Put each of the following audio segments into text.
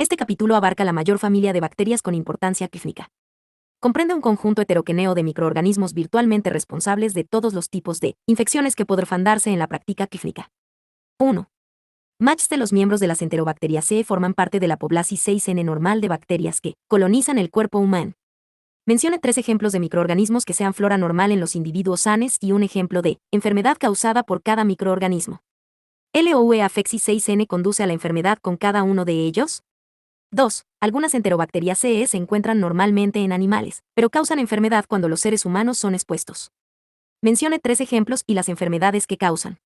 Este capítulo abarca la mayor familia de bacterias con importancia clínica. Comprende un conjunto heterogéneo de microorganismos virtualmente responsables de todos los tipos de infecciones que podrán darse en la práctica clínica. 1. Muchos de los miembros de las Enterobacteriaceae forman parte de la población 6N normal de bacterias que colonizan el cuerpo humano. Mencione 3 ejemplos de microorganismos que sean flora normal en los individuos sanos y un ejemplo de enfermedad causada por cada microorganismo. ¿LOE afexis 6N conduce a la enfermedad con cada uno de ellos? 2. Algunas Enterobacteriaceae se encuentran normalmente en animales, pero causan enfermedad cuando los seres humanos son expuestos. Mencione 3 ejemplos y las enfermedades que causan.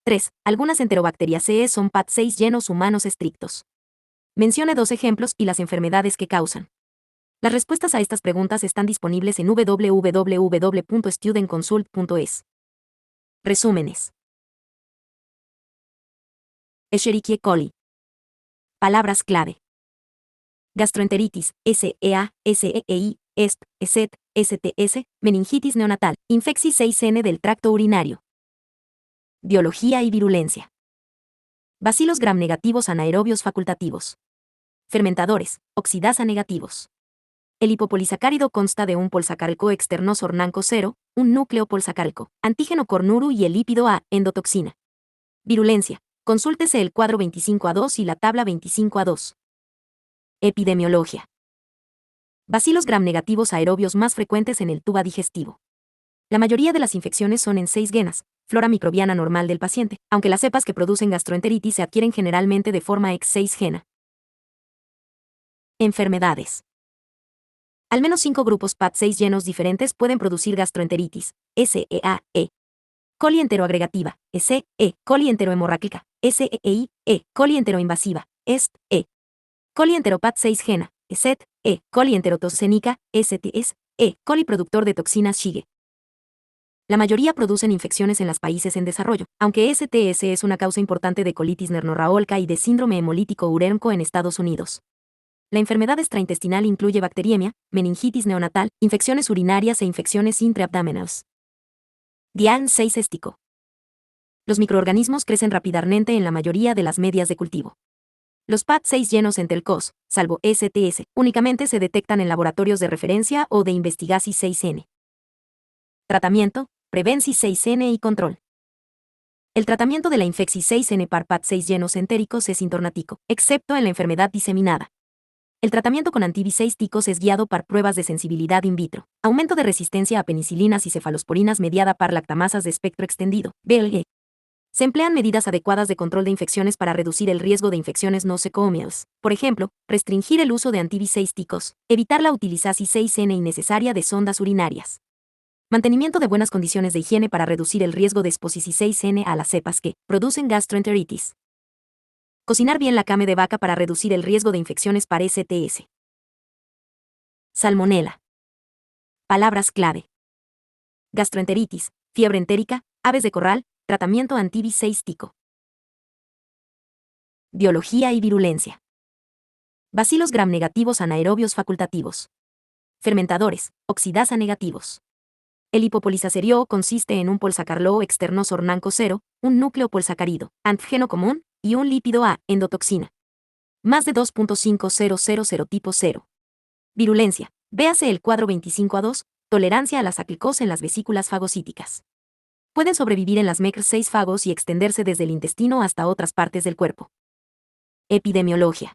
3. Algunas Enterobacteriaceae son PAT6 llenos humanos estrictos. Mencione 2 ejemplos y las enfermedades que causan. Las respuestas a estas preguntas están disponibles en www.studentconsult.es. Resúmenes. Escherichia coli. Palabras clave. Gastroenteritis, SEA, SEEI, ESP, ESET, STS, meningitis neonatal, infexis 6N del tracto urinario. Biología y virulencia. Bacilos gram negativos anaerobios facultativos. Fermentadores, oxidasa negativos. El hipopolisacárido consta de un polsacárico externo sornanco 0, un núcleo polsacárico, antígeno cornuru y el lípido A, endotoxina. Virulencia. Consúltese el cuadro 25A2 y la tabla 25A2. Epidemiología. Bacilos gram negativos aerobios más frecuentes en el tubo digestivo. La mayoría de las infecciones son en 6 genas, flora microbiana normal del paciente, aunque las cepas que producen gastroenteritis se adquieren generalmente de forma ex-6 gena. Enfermedades. Al menos 5 grupos PAT6 llenos diferentes pueden producir gastroenteritis, SEA, E. Coli enteroagregativa, SE, coli enterohemorrágica, SEI, coli enteroinvasiva, EST, coli enteropat6 gena, ESET, coli enterotocénica, STS, coli productor de toxinas Shige. La mayoría producen infecciones en los países en desarrollo, aunque STS es una causa importante de colitis nernorraólica y de síndrome hemolítico urémico en Estados Unidos. La enfermedad extraintestinal incluye bacteriemia, meningitis neonatal, infecciones urinarias e infecciones intraabdominales. Dian 6 éstico. Los microorganismos crecen rápidamente en la mayoría de las medias de cultivo. Los PAT6 llenos en telcos, salvo STS, únicamente se detectan en laboratorios de referencia o de investigación 6N. Tratamiento, prevención 6N y control. El tratamiento de la infección 6N par PAT6 llenos entéricos es sintornático, excepto en la enfermedad diseminada. El tratamiento con antibiséisticos es guiado por pruebas de sensibilidad in vitro, aumento de resistencia a penicilinas y cefalosporinas mediada por lactamasas de espectro extendido, BLE. Se emplean medidas adecuadas de control de infecciones para reducir el riesgo de infecciones nosocomiales. Por ejemplo, restringir el uso de antibiséisticos, evitar la utilización 6N innecesaria de sondas urinarias. Mantenimiento de buenas condiciones de higiene para reducir el riesgo de exposición 6N a las cepas que producen gastroenteritis. Cocinar bien la carne de vaca para reducir el riesgo de infecciones para STS. Salmonela. Palabras clave. Gastroenteritis, fiebre entérica, aves de corral, tratamiento antibiséistico. Biología y virulencia. Bacilos gram negativos anaerobios facultativos. Fermentadores, oxidasa negativos. El hipopolisacerio consiste en un polsacarlo externo sornanco 0, un núcleo polsacárido, antígeno común, y un lípido A, endotoxina. Más de 2.5000 tipo 0. Virulencia. Véase el cuadro 25A2, tolerancia a la saclicos en las vesículas fagocíticas. Pueden sobrevivir en las MECR6 fagos y extenderse desde el intestino hasta otras partes del cuerpo. Epidemiología.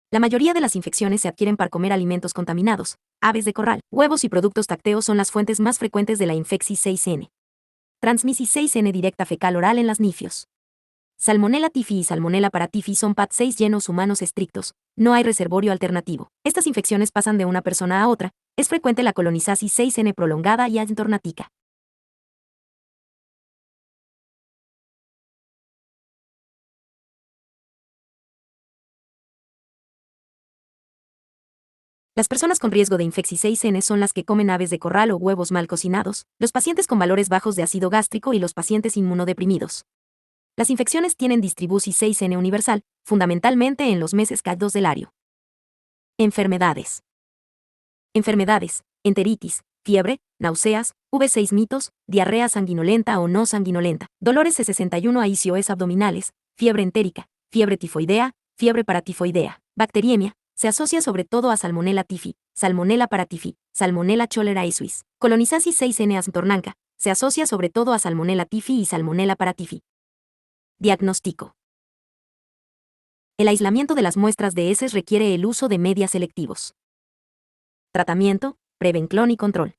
La mayoría de las infecciones se adquieren por comer alimentos contaminados. Aves de corral, huevos y productos lácteos son las fuentes más frecuentes de la infección 6N. Transmisión 6N directa fecal oral en las nifios. Salmonella typhi y Salmonella paratyphi son PAT6 llenos humanos estrictos. No hay reservorio alternativo. Estas infecciones pasan de una persona a otra. Es frecuente la colonización 6N prolongada y asintomática. Las personas con riesgo de infección 6N son las que comen aves de corral o huevos mal cocinados, los pacientes con valores bajos de ácido gástrico y los pacientes inmunodeprimidos. Las infecciones tienen distribución 6N universal, fundamentalmente en los meses cálidos del año. Enfermedades. Enfermedades, enteritis, fiebre, náuseas, V6 mitos, diarrea sanguinolenta o no sanguinolenta, dolores C61 a ICOS abdominales, fiebre entérica, fiebre tifoidea, fiebre paratifoidea, bacteriemia, se asocia sobre todo a Salmonella typhi, Salmonella paratyphi, Salmonella cholerae suis. Colonizasis 6N asmtornanca, se asocia sobre todo a Salmonella typhi y Salmonella paratyphi. Diagnóstico. El aislamiento de las muestras de heces requiere el uso de medias selectivos. Tratamiento, prevención y control.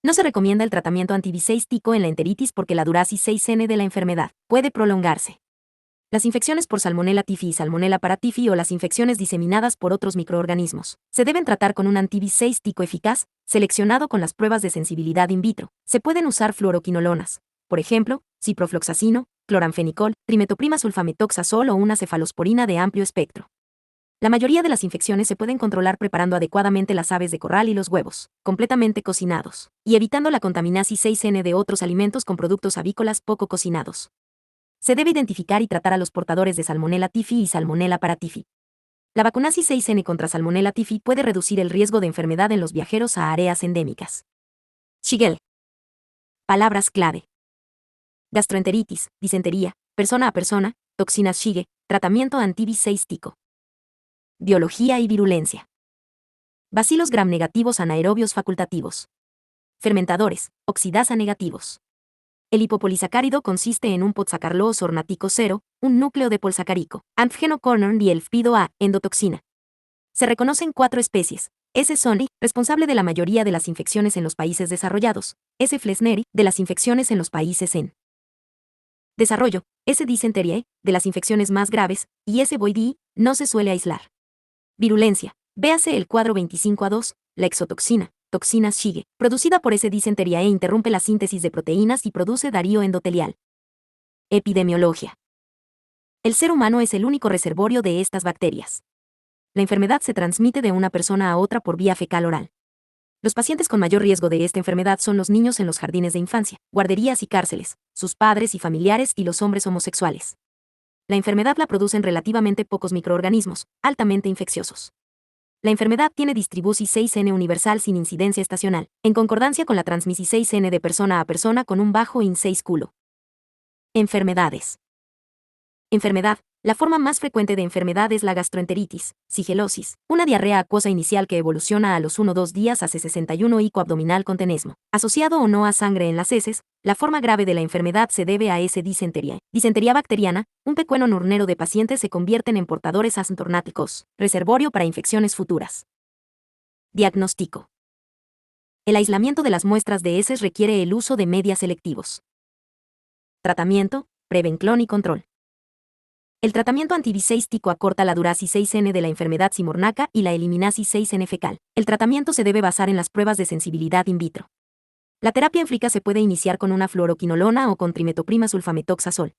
No se recomienda el tratamiento antibiseístico en la enteritis porque la duración 6N de la enfermedad puede prolongarse. Las infecciones por Salmonella typhi y Salmonella paratyphi o las infecciones diseminadas por otros microorganismos se deben tratar con un antibiseístico eficaz, seleccionado con las pruebas de sensibilidad in vitro. Se pueden usar fluoroquinolonas, por ejemplo, ciprofloxacino, cloranfenicol, trimetoprima sulfametoxazol o una cefalosporina de amplio espectro. La mayoría de las infecciones se pueden controlar preparando adecuadamente las aves de corral y los huevos, completamente cocinados, y evitando la contaminación 6N de otros alimentos con productos avícolas poco cocinados. Se debe identificar y tratar a los portadores de Salmonella typhi y Salmonella paratyphi. La vacunasis 6N contra Salmonella typhi puede reducir el riesgo de enfermedad en los viajeros a áreas endémicas. Shigel. Palabras clave. Gastroenteritis, disentería, persona a persona, toxinas Shige, tratamiento antibiseístico. Biología y virulencia. Bacilos gram negativos anaerobios facultativos. Fermentadores, oxidasa negativos. El hipopolisacárido consiste en un podsacarloos ornático 0, un núcleo de polsacarico, antigenocornern y el FPIDO-A, endotoxina. Se reconocen 4 especies. S. sonri, responsable de la mayoría de las infecciones en los países desarrollados. S. flesneri, de las infecciones en los países en desarrollo. S. dysenteriae, de las infecciones más graves. Y S. bovidii, no se suele aislar. Virulencia. Véase el cuadro 25A2, la exotoxina, toxina Shige, producida por S. dysenteriae interrumpe la síntesis de proteínas y produce darío endotelial. Epidemiología. El ser humano es el único reservorio de estas bacterias. La enfermedad se transmite de una persona a otra por vía fecal oral. Los pacientes con mayor riesgo de esta enfermedad son los niños en los jardines de infancia, guarderías y cárceles, sus padres y familiares y los hombres homosexuales. La enfermedad la producen relativamente pocos microorganismos, altamente infecciosos. La enfermedad tiene distribución 6N universal sin incidencia estacional, en concordancia con la transmisión 6N de persona a persona con un bajo IN6 culo. Enfermedades. Enfermedad. La forma más frecuente de enfermedad es la gastroenteritis, sigelosis, una diarrea acuosa inicial que evoluciona a los 1-2 días hace 61 ico abdominal con tenesmo, asociado o no a sangre en las heces. La forma grave de la enfermedad se debe a S. dysenteriae. Disentería bacteriana, un pequeño nurnero de pacientes se convierten en portadores asintornáticos, reservorio para infecciones futuras. Diagnóstico. El aislamiento de las muestras de heces requiere el uso de medias selectivos. Tratamiento, prevención y control. El tratamiento antibiseístico acorta la duración 6N de la enfermedad simornaca y la eliminasis 6N fecal. El tratamiento se debe basar en las pruebas de sensibilidad in vitro. La terapia enfrica se puede iniciar con una fluoroquinolona o con trimetoprima sulfametoxazol.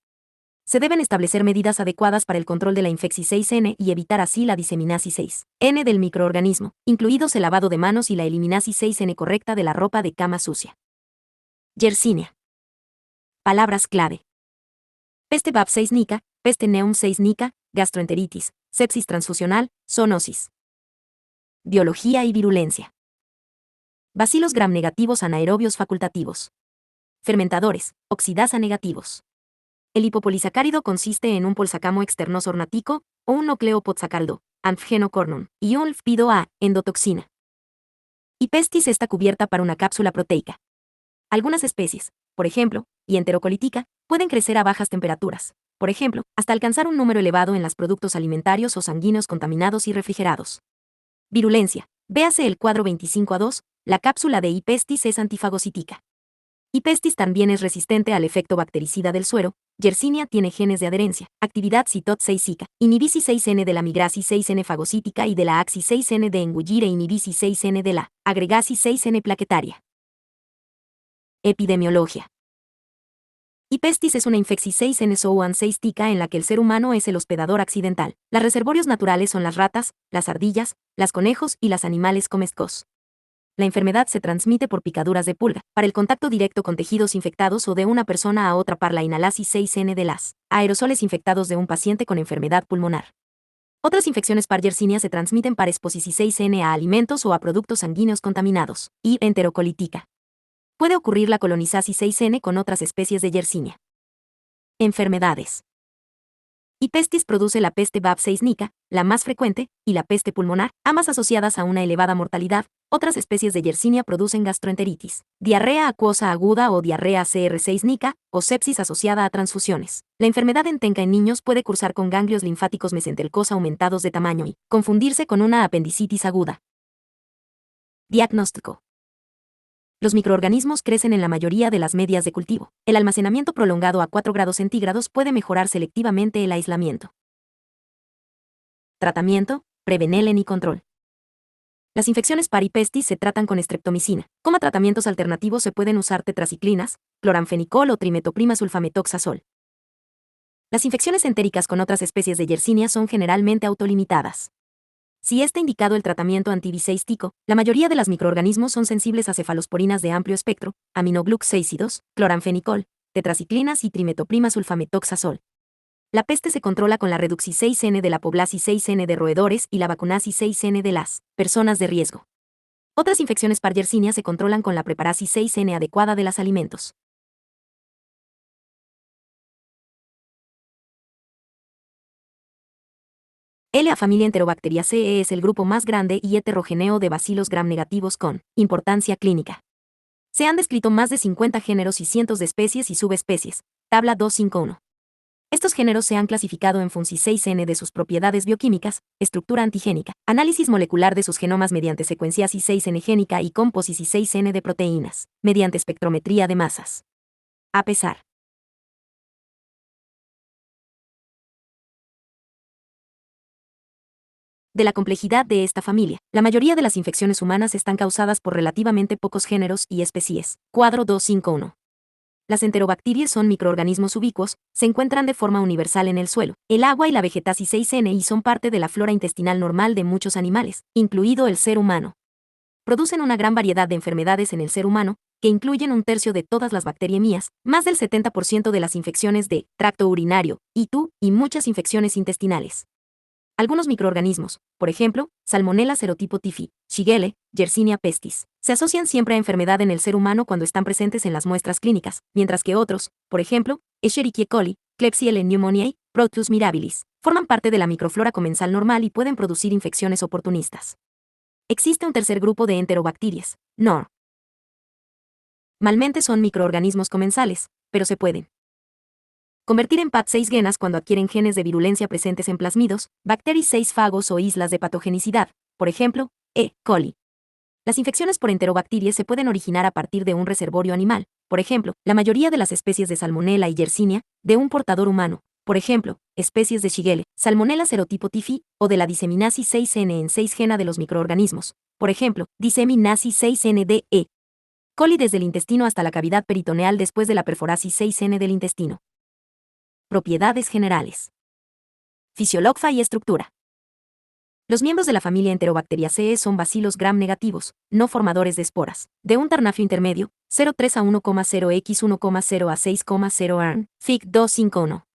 Se deben establecer medidas adecuadas para el control de la infección 6N y evitar así la diseminasis 6N del microorganismo, incluidos el lavado de manos y la eliminasis 6N correcta de la ropa de cama sucia. Yersinia. Palabras clave. Peste BAP 6 nica, peste neum 6 nica, gastroenteritis, sepsis transfusional, zoonosis. Biología y virulencia. Bacilos gram negativos anaerobios facultativos. Fermentadores, oxidasa negativos. El hipopolisacárido consiste en un polsacamo externos ornático, o un núcleo podsacardo, antigenocornum, y un FPIDO-A, endotoxina. Y pestis está cubierta por una cápsula proteica. Algunas especies, por ejemplo, y enterocolitica, pueden crecer a bajas temperaturas, por ejemplo, hasta alcanzar un número elevado en los productos alimentarios o sanguíneos contaminados y refrigerados. Virulencia. Véase el cuadro 25A2, la cápsula de E. pestis es antifagocítica. E. pestis también es resistente al efecto bactericida del suero. Yersinia tiene genes de adherencia, actividad CITOT6 zika, inhibisis 6N de la migrasis 6N fagocítica y de la axis 6N de engullir e inhibisis 6N de la agregasis 6N plaquetaria. Epidemiología. E. pestis es una infección 6N-SOU-6 tica en la que el ser humano es el hospedador accidental. Los reservorios naturales son las ratas, las ardillas, los conejos y los animales comescos. La enfermedad se transmite por picaduras de pulga, para el contacto directo con tejidos infectados o de una persona a otra para la inhalasis 6N de las aerosoles infectados de un paciente con enfermedad pulmonar. Otras infecciones par Yersinia se transmiten par exposición 6N a alimentos o a productos sanguíneos contaminados, y enterocolítica. Puede ocurrir la colonizasis 6N con otras especies de Yersinia. Enfermedades. Y pestis produce la peste BAP6 la más frecuente, y la peste pulmonar, ambas asociadas a una elevada mortalidad. Otras especies de Yersinia producen gastroenteritis, diarrea acuosa aguda o diarrea CR6 o sepsis asociada a transfusiones. La enfermedad entenca en niños puede cursar con ganglios linfáticos mesentercos aumentados de tamaño y confundirse con una apendicitis aguda. Diagnóstico. Los microorganismos crecen en la mayoría de las medias de cultivo. El almacenamiento prolongado a 4 grados centígrados puede mejorar selectivamente el aislamiento. Tratamiento, prevenelen y control. Las infecciones par y pestis se tratan con streptomicina. Como tratamientos alternativos se pueden usar tetraciclinas, cloramfenicol o trimetoprima sulfametoxazol. Las infecciones entéricas con otras especies de Yersinia son generalmente autolimitadas. Si está indicado el tratamiento antibiseístico, la mayoría de los microorganismos son sensibles a cefalosporinas de amplio espectro, aminoglucosídeos, cloramfenicol, tetraciclinas y trimetoprima sulfametoxazol. La peste se controla con la reducsis 6N de la poblasis 6N de roedores y la vacunasis 6N de las personas de riesgo. Otras infecciones par Yersinia se controlan con la preparasis 6N adecuada de los alimentos. La familia Enterobacteriaceae es el grupo más grande y heterogéneo de bacilos gram negativos con importancia clínica. Se han descrito más de 50 géneros y cientos de especies y subespecies. Tabla 251. Estos géneros se han clasificado en función 6N de sus propiedades bioquímicas, estructura antigénica, análisis molecular de sus genomas mediante secuenciasis 6N génica y composisis 6N de proteínas, mediante espectrometría de masas. A pesar de la complejidad de esta familia, la mayoría de las infecciones humanas están causadas por relativamente pocos géneros y especies. Cuadro 251. Las enterobacterias son microorganismos ubicuos, se encuentran de forma universal en el suelo, el agua y la vegetasis 6N y son parte de la flora intestinal normal de muchos animales, incluido el ser humano. Producen una gran variedad de enfermedades en el ser humano, que incluyen un tercio de todas las bacteriemías, más del 70% de las infecciones de tracto urinario, ITU, y muchas infecciones intestinales. Algunos microorganismos, por ejemplo, Salmonella serotipo tifi, Shigella, Yersinia pestis, se asocian siempre a enfermedad en el ser humano cuando están presentes en las muestras clínicas, mientras que otros, por ejemplo, Escherichia coli, Klebsiella pneumoniae, Proteus mirabilis, forman parte de la microflora comensal normal y pueden producir infecciones oportunistas. Existe un tercer grupo de enterobacterias, normalmente son microorganismos comensales, pero se pueden convertir en PAT6 genas cuando adquieren genes de virulencia presentes en plasmidos, bacterias 6 fagos o islas de patogenicidad, por ejemplo, E. coli. Las infecciones por enterobacterias se pueden originar a partir de un reservorio animal, por ejemplo, la mayoría de las especies de Salmonella y Yersinia, de un portador humano, por ejemplo, especies de Shigella, Salmonella serotipo tifi, o de la diseminasis 6N en 6 gena de los microorganismos, por ejemplo, diseminasis 6N de E. coli desde el intestino hasta la cavidad peritoneal después de la perforasis 6N del intestino. Propiedades generales. Fisiología y estructura. Los miembros de la familia Enterobacteriaceae son bacilos gram negativos, no formadores de esporas, de un ternafio intermedio, 0,3 a 1,0x 1,0 a 6,0 arn, Fig 251.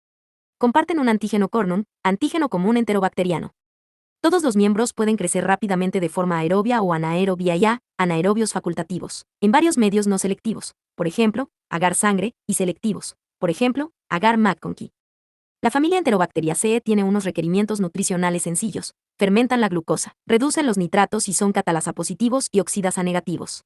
Comparten un antígeno cornum, antígeno común enterobacteriano. Todos los miembros pueden crecer rápidamente de forma aerobia o anaerobia y anaerobios facultativos, en varios medios no selectivos, por ejemplo, agar sangre, y selectivos, por ejemplo, agar McConkey. La familia Enterobacteriaceae tiene unos requerimientos nutricionales sencillos. Fermentan la glucosa, reducen los nitratos y son catalasa positivos y oxidasa negativos.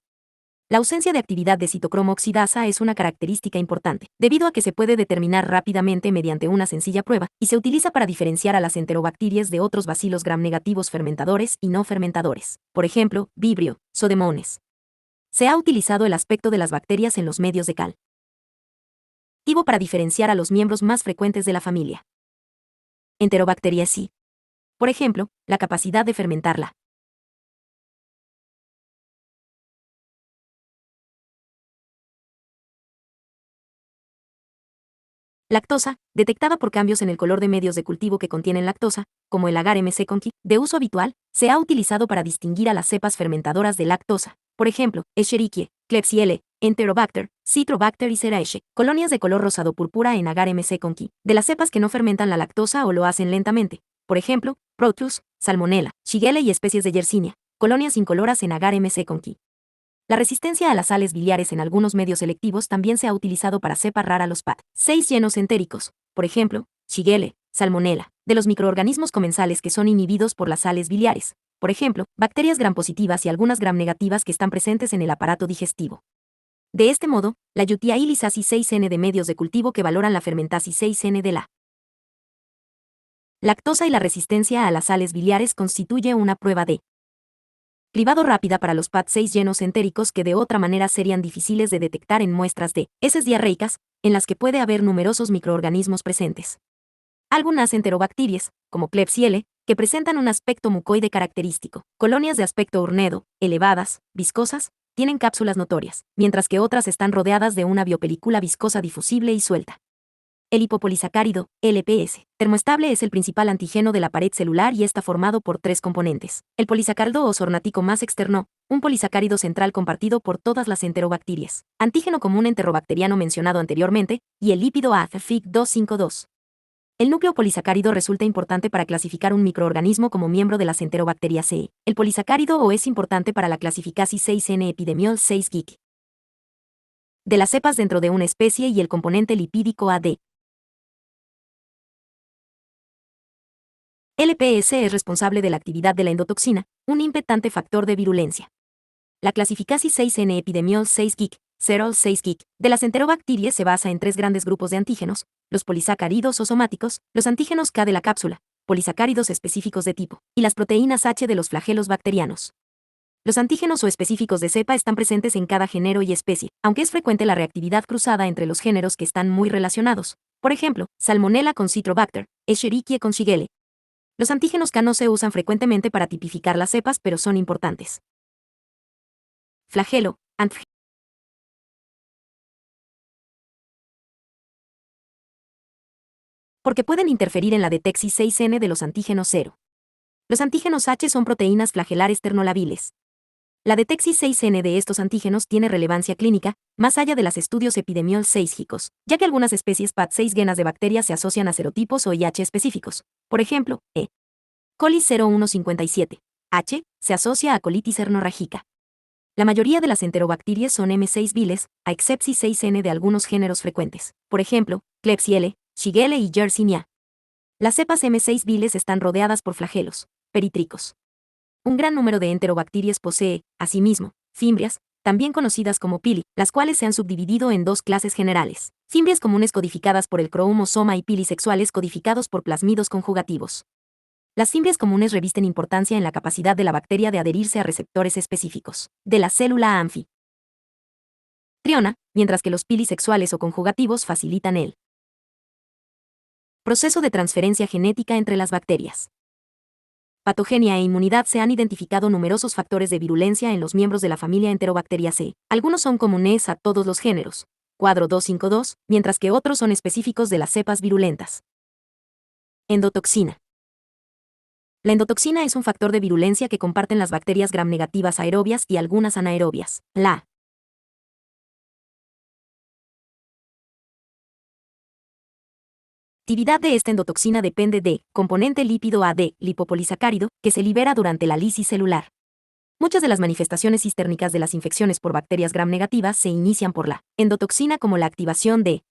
La ausencia de actividad de citocromo oxidasa es una característica importante, debido a que se puede determinar rápidamente mediante una sencilla prueba, y se utiliza para diferenciar a las enterobacterias de otros bacilos gram negativos fermentadores y no fermentadores, por ejemplo, Vibrio, Pseudomonas. Se ha utilizado el aspecto de las bacterias en los medios de cal para diferenciar a los miembros más frecuentes de la familia. Enterobacteriaceae. Por ejemplo, la capacidad de fermentarla. Lactosa, detectada por cambios en el color de medios de cultivo que contienen lactosa, como el agar MC conqui, de uso habitual, se ha utilizado para distinguir a las cepas fermentadoras de lactosa. Por ejemplo, Escherichia, Klebsiella, Enterobacter, Citrobacter y Cerashe, colonias de color rosado púrpura en agar MC conqui, de las cepas que no fermentan la lactosa o lo hacen lentamente. Por ejemplo, Proteus, Salmonella, Shigella y especies de Yersinia, colonias incoloras en agar MC conqui. La resistencia a las sales biliares en algunos medios selectivos también se ha utilizado para separar a los PAT6 llenos entéricos, por ejemplo, Shigella, Salmonella, de los microorganismos comensales que son inhibidos por las sales biliares, por ejemplo, bacterias gram positivas y algunas gram negativas que están presentes en el aparato digestivo. De este modo, la Yuthia lisasi 6N de medios de cultivo que valoran la fermentasis 6N de la lactosa y la resistencia a las sales biliares constituye una prueba de cribado rápida para los PAT6 llenos entéricos que de otra manera serían difíciles de detectar en muestras de heces diarreicas, en las que puede haber numerosos microorganismos presentes. Algunas enterobacterias, como Klebsiella, que presentan un aspecto mucoide característico, colonias de aspecto hornedo, elevadas, viscosas, tienen cápsulas notorias, mientras que otras están rodeadas de una biopelícula viscosa difusible y suelta. El lipopolisacárido, LPS, termoestable es el principal antígeno de la pared celular y está formado por tres componentes. El polisacárido o sornático más externo, un polisacárido central compartido por todas las enterobacterias, antígeno común enterobacteriano mencionado anteriormente, y el lípido ATFIC252. El núcleo polisacárido resulta importante para clasificar un microorganismo como miembro de las enterobacteriaceae. El polisacárido o es importante para la clasificasis 6N epidemiol 6 GIC de las cepas dentro de una especie y el componente lipídico AD. LPS es responsable de la actividad de la endotoxina, un impetante factor de virulencia. La clasificasis 6N epidemiol 6 GIC, Serol 6 GIC, de las enterobacterias se basa en tres grandes grupos de antígenos, los polisacáridos o somáticos, los antígenos K de la cápsula, polisacáridos específicos de tipo, y las proteínas H de los flagelos bacterianos. Los antígenos o específicos de cepa están presentes en cada género y especie, aunque es frecuente la reactividad cruzada entre los géneros que están muy relacionados. Por ejemplo, Salmonella con Citrobacter, Escherichia con Shigella. Los antígenos K no se usan frecuentemente para tipificar las cepas, pero son importantes. Flagelo, porque pueden interferir en la detexis 6N de los antígenos 0. Los antígenos H son proteínas flagelares ternolabiles. La detexis 6N de estos antígenos tiene relevancia clínica, más allá de los estudios epidemiol 6 GICos, ya que algunas especies PAT6 genas de bacterias se asocian a serotipos o IH específicos. Por ejemplo, E. coli 0157, H, se asocia a colitis hernorrágica. La mayoría de las enterobacterias son M6 viles, a excepción 6N de algunos géneros frecuentes, por ejemplo, Klebsiella, Shigella y Yersinia. Las cepas M6 viles están rodeadas por flagelos, peritricos. Un gran número de enterobacterias posee, asimismo, fimbrias, también conocidas como pili, las cuales se han subdividido en dos clases generales. Fimbrias comunes codificadas por el cromosoma y pili sexuales codificados por plasmidos conjugativos. Las fimbrias comunes revisten importancia en la capacidad de la bacteria de adherirse a receptores específicos de la célula anfitriona, mientras que los pili sexuales o conjugativos facilitan el proceso de transferencia genética entre las bacterias. Patogenia e inmunidad. Se han identificado numerosos factores de virulencia en los miembros de la familia Enterobacteriaceae. Algunos son comunes a todos los géneros, cuadro 252, mientras que otros son específicos de las cepas virulentas. Endotoxina. La endotoxina es un factor de virulencia que comparten las bacterias gram negativas aerobias y algunas anaerobias. La actividad de esta endotoxina depende de componente lípido AD, lipopolisacárido, que se libera durante la lisis celular. Muchas de las manifestaciones cistérnicas de las infecciones por bacterias gram negativas se inician por la endotoxina, como la activación de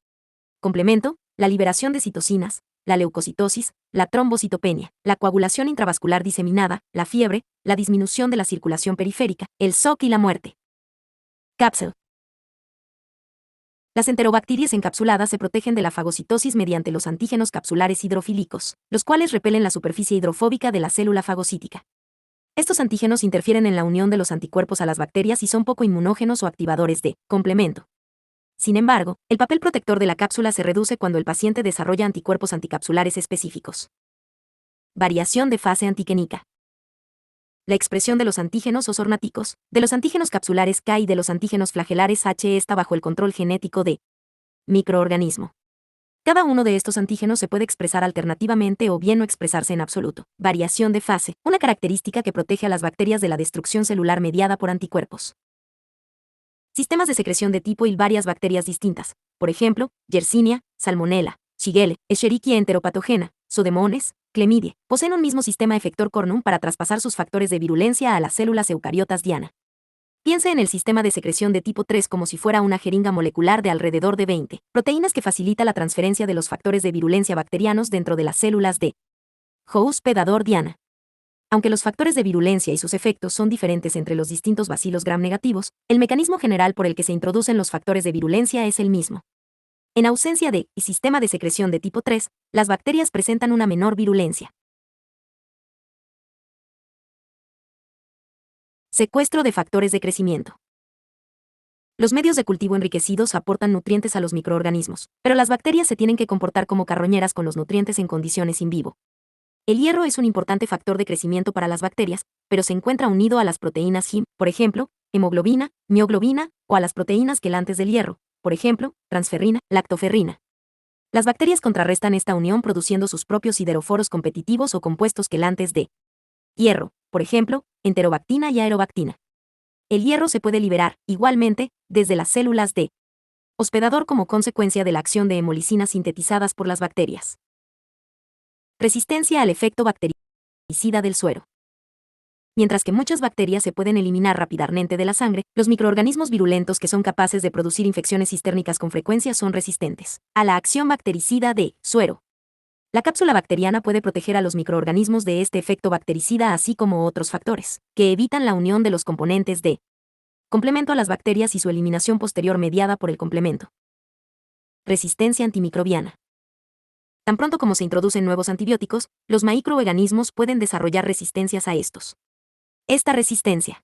complemento, la liberación de citocinas, la leucocitosis, la trombocitopenia, la coagulación intravascular diseminada, la fiebre, la disminución de la circulación periférica, el shock y la muerte. Cápsula. Las enterobacterias encapsuladas se protegen de la fagocitosis mediante los antígenos capsulares hidrofílicos, los cuales repelen la superficie hidrofóbica de la célula fagocítica. Estos antígenos interfieren en la unión de los anticuerpos a las bacterias y son poco inmunógenos o activadores de complemento. Sin embargo, el papel protector de la cápsula se reduce cuando el paciente desarrolla anticuerpos anticapsulares específicos. Variación de fase antigénica. La expresión de los antígenos o sornáticos, de los antígenos capsulares K y de los antígenos flagelares H está bajo el control genético de microorganismo. Cada uno de estos antígenos se puede expresar alternativamente o bien no expresarse en absoluto. Variación de fase, una característica que protege a las bacterias de la destrucción celular mediada por anticuerpos. Sistemas de secreción de tipo y varias bacterias distintas, por ejemplo, Yersinia, Salmonella, Shigella, Escherichia enteropatogena, Pseudomonas, Chlamydia, poseen un mismo sistema efector cornum para traspasar sus factores de virulencia a las células eucariotas diana. Piense en el sistema de secreción de tipo 3 como si fuera una jeringa molecular de alrededor de 20 proteínas que facilita la transferencia de los factores de virulencia bacterianos dentro de las células de hospedador diana. Aunque los factores de virulencia y sus efectos son diferentes entre los distintos bacilos gram negativos, el mecanismo general por el que se introducen los factores de virulencia es el mismo. En ausencia de sistema de secreción de tipo 3, las bacterias presentan una menor virulencia. Secuestro de factores de crecimiento. Los medios de cultivo enriquecidos aportan nutrientes a los microorganismos, pero las bacterias se tienen que comportar como carroñeras con los nutrientes en condiciones in vivo. El hierro es un importante factor de crecimiento para las bacterias, pero se encuentra unido a las proteínas Him, por ejemplo, hemoglobina, mioglobina, o a las proteínas quelantes del hierro, por ejemplo, transferrina, lactoferrina. Las bacterias contrarrestan esta unión produciendo sus propios sideroforos competitivos o compuestos quelantes de hierro, por ejemplo, enterobactina y aerobactina. El hierro se puede liberar, igualmente, desde las células de hospedador como consecuencia de la acción de hemolicinas sintetizadas por las bacterias. Resistencia al efecto bactericida del suero. Mientras que muchas bacterias se pueden eliminar rápidamente de la sangre, los microorganismos virulentos que son capaces de producir infecciones cistérnicas con frecuencia son resistentes a la acción bactericida de suero. La cápsula bacteriana puede proteger a los microorganismos de este efecto bactericida así como otros factores, que evitan la unión de los componentes de complemento a las bacterias y su eliminación posterior mediada por el complemento. Resistencia antimicrobiana. Tan pronto como se introducen nuevos antibióticos, los microorganismos pueden desarrollar resistencias a estos. Esta resistencia.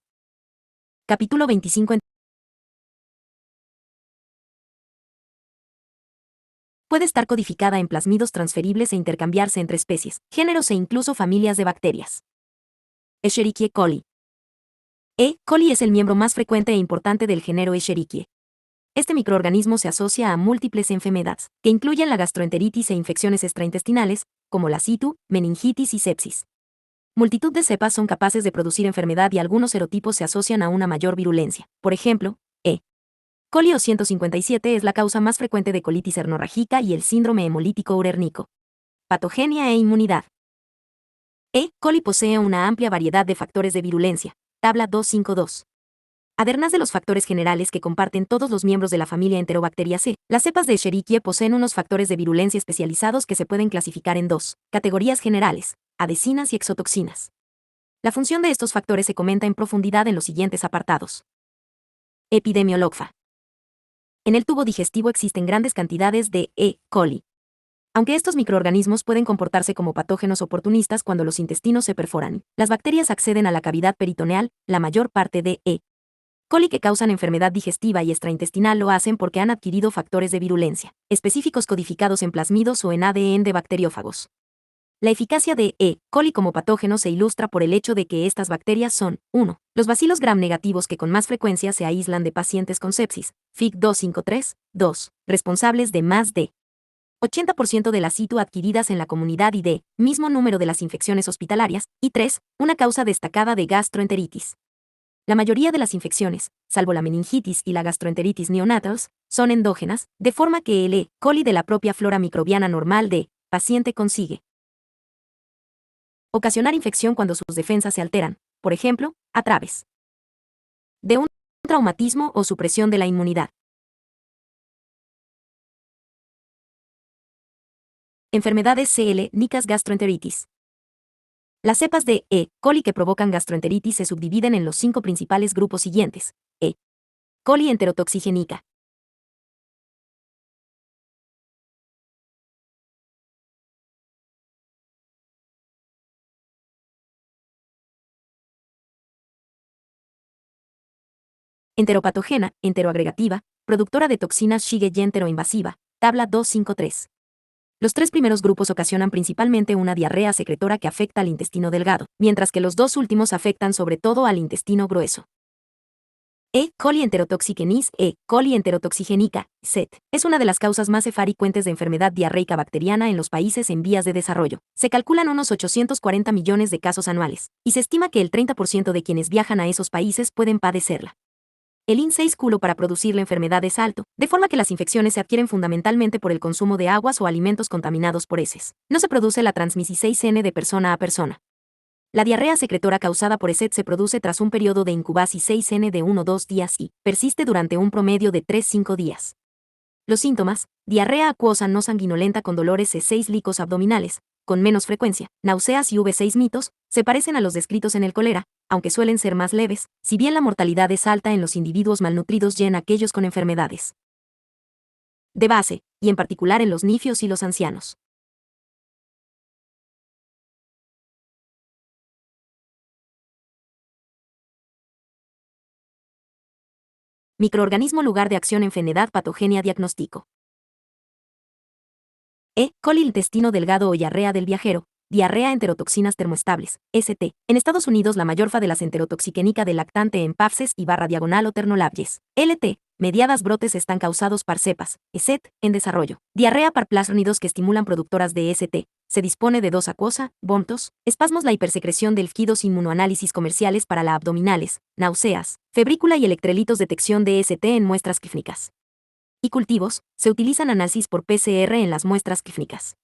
Capítulo 25. Puede estar codificada en plasmidos transferibles e intercambiarse entre especies, géneros e incluso familias de bacterias. Escherichia coli. E. coli es el miembro más frecuente e importante del género Escherichia. Este microorganismo se asocia a múltiples enfermedades, que incluyen la gastroenteritis e infecciones extraintestinales, como la situ, meningitis y sepsis. Multitud de cepas son capaces de producir enfermedad y algunos serotipos se asocian a una mayor virulencia. Por ejemplo, E. coli o 157 es la causa más frecuente de colitis hernorrágica y el síndrome hemolítico urérnico. Patogenia e inmunidad. E. coli posee una amplia variedad de factores de virulencia. Tabla 252. Además de los factores generales que comparten todos los miembros de la familia Enterobacteriaceae, las cepas de Escherichia poseen unos factores de virulencia especializados que se pueden clasificar en dos categorías generales: adhesinas y exotoxinas. La función de estos factores se comenta en profundidad en los siguientes apartados. Epidemiología. En el tubo digestivo existen grandes cantidades de E. coli. Aunque estos microorganismos pueden comportarse como patógenos oportunistas cuando los intestinos se perforan, las bacterias acceden a la cavidad peritoneal, la mayor parte de E. coli que causan enfermedad digestiva y extraintestinal lo hacen porque han adquirido factores de virulencia, específicos codificados en plasmidos o en ADN de bacteriófagos. La eficacia de E. coli como patógeno se ilustra por el hecho de que estas bacterias son, 1. Los bacilos gram negativos que con más frecuencia se aíslan de pacientes con sepsis, Fig 253, 2, responsables de más de 80% de las situ adquiridas en la comunidad y de mismo número de las infecciones hospitalarias, y 3. Una causa destacada de gastroenteritis. La mayoría de las infecciones, salvo la meningitis y la gastroenteritis neonatals, son endógenas, de forma que el E. coli de la propia flora microbiana normal de paciente consigue ocasionar infección cuando sus defensas se alteran, por ejemplo, a través de un traumatismo o supresión de la inmunidad. Enfermedades clínicas gastroenteritis. Las cepas de E. coli que provocan gastroenteritis se subdividen en los 5 principales grupos siguientes. E. coli enterotoxigénica. Enteropatógena, enteroagregativa, productora de toxinas Shigella enteroinvasiva, tabla 253. Los 3 primeros grupos ocasionan principalmente una diarrea secretora que afecta al intestino delgado, mientras que los 2 últimos afectan sobre todo al intestino grueso. E. coli enterotoxigenis, E. coli enterotoxigénica, CET, es una de las causas más frecuentes de enfermedad diarreica bacteriana en los países en vías de desarrollo. Se calculan unos 840 millones de casos anuales, y se estima que el 30% de quienes viajan a esos países pueden padecerla. El IN6 culo para producir la enfermedad es alto, de forma que las infecciones se adquieren fundamentalmente por el consumo de aguas o alimentos contaminados por heces. No se produce la transmisión 6N de persona a persona. La diarrea secretora causada por ESET se produce tras un periodo de incubación 6N de 1-2 días y persiste durante un promedio de 3-5 días. Los síntomas: diarrea acuosa no sanguinolenta con dolores C6 licos abdominales, con menos frecuencia, náuseas y V6 mitos, se parecen a los descritos en el cólera, aunque suelen ser más leves, si bien la mortalidad es alta en los individuos malnutridos y en aquellos con enfermedades de base, y en particular en los nifios y los ancianos. Microorganismo lugar de acción enfermedad patogenia diagnóstico. Coli intestino delgado o diarrea del viajero, diarrea enterotoxinas termoestables, ST. En Estados Unidos la mayor fa de las enterotoxiquénica del lactante en PAFSES y barra diagonal o ternolabies. LT. Mediadas brotes están causados par cepas, ESET, en desarrollo. Diarrea par plásmidos que estimulan productoras de ST. Se dispone de dos acuosa, vómitos, espasmos, la hipersecreción de líquidos, inmunoanálisis comerciales para la abdominales, náuseas, febrícula y electrolitos, detección de ST en muestras clínicas y cultivos, se utilizan análisis por PCR en las muestras clínicas.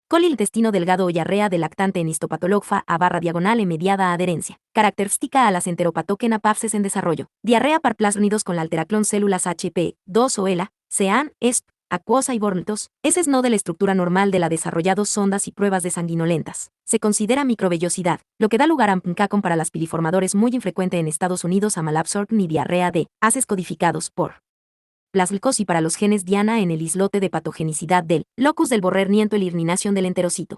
Coli intestino delgado o diarrea del lactante en histopatologfa a barra diagonal en mediada adherencia. Característica a las enteropatóquena PAFSES en desarrollo. Diarrea par plásmidos con la alteraclón células HP2 o ELA, SEAN, ESP, acuosa y vómitos. Heces no de la estructura normal de la desarrollados sondas y pruebas de sanguinolentas. Se considera microvellosidad, lo que da lugar a MPNCACOM para las piliformadores, muy infrecuente en Estados Unidos, a malabsorpción y diarrea de haces codificados por plasglucosi para los genes diana en el islote de patogenicidad del locus del borrerniento, el irminación del enterocito.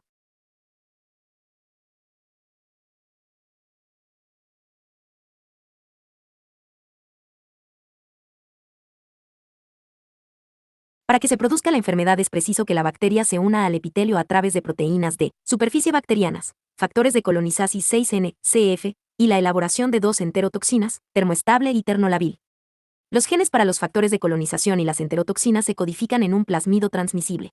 Para que se produzca la enfermedad es preciso que la bacteria se una al epitelio a través de proteínas de superficie bacterianas, factores de colonizasis 6N, CF, y la elaboración de dos enterotoxinas, termoestable y ternolabil. Los genes para los factores de colonización y las enterotoxinas se codifican en un plasmido transmisible.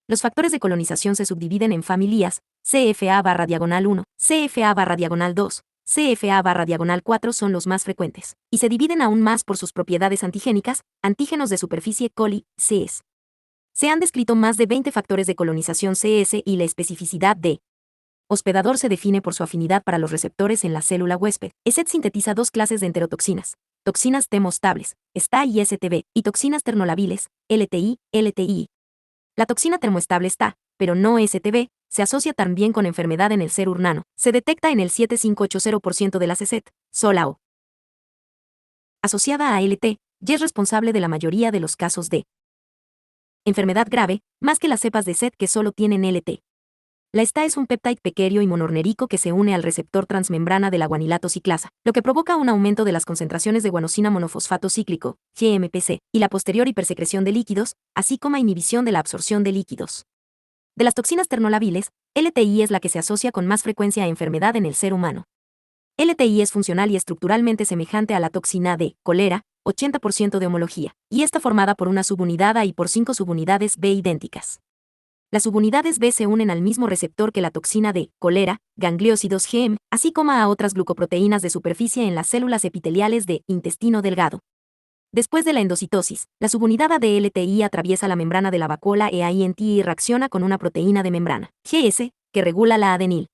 Los factores de colonización se subdividen en familias: CFA barra diagonal 1, CFA barra diagonal 2, CFA barra diagonal 4 son los más frecuentes, y se dividen aún más por sus propiedades antigénicas, antígenos de superficie coli, CS. Se han descrito más de 20 factores de colonización CS y la especificidad de hospedador se define por su afinidad para los receptores en la célula huésped. ESET sintetiza dos clases de enterotoxinas: toxinas termoestables, STA y STB, y toxinas ternolabiles, LTI, LTI. La toxina termoestable STA, pero no STB, se asocia también con enfermedad en el ser urnano. Se detecta en el 7580% de las ESET, sola o asociada a LT, y es responsable de la mayoría de los casos de enfermedad grave, más que las cepas de ESET que solo tienen LT. La STA es un péptide pequeño y monornérico que se une al receptor transmembrana de la guanilato ciclasa, lo que provoca un aumento de las concentraciones de guanosina monofosfato cíclico, GMPC, y la posterior hipersecreción de líquidos, así como inhibición de la absorción de líquidos. De las toxinas ternolabiles, LTI es la que se asocia con más frecuencia a enfermedad en el ser humano. LTI es funcional y estructuralmente semejante a la toxina de cólera, 80% de homología, y está formada por una subunidad A y por 5 subunidades B idénticas. Las subunidades B se unen al mismo receptor que la toxina de cólera, gangliósidos GM, así como a otras glucoproteínas de superficie en las células epiteliales de intestino delgado. Después de la endocitosis, la subunidad A de LTI atraviesa la membrana de la vacuola EINT y reacciona con una proteína de membrana, GS, que regula la adenil.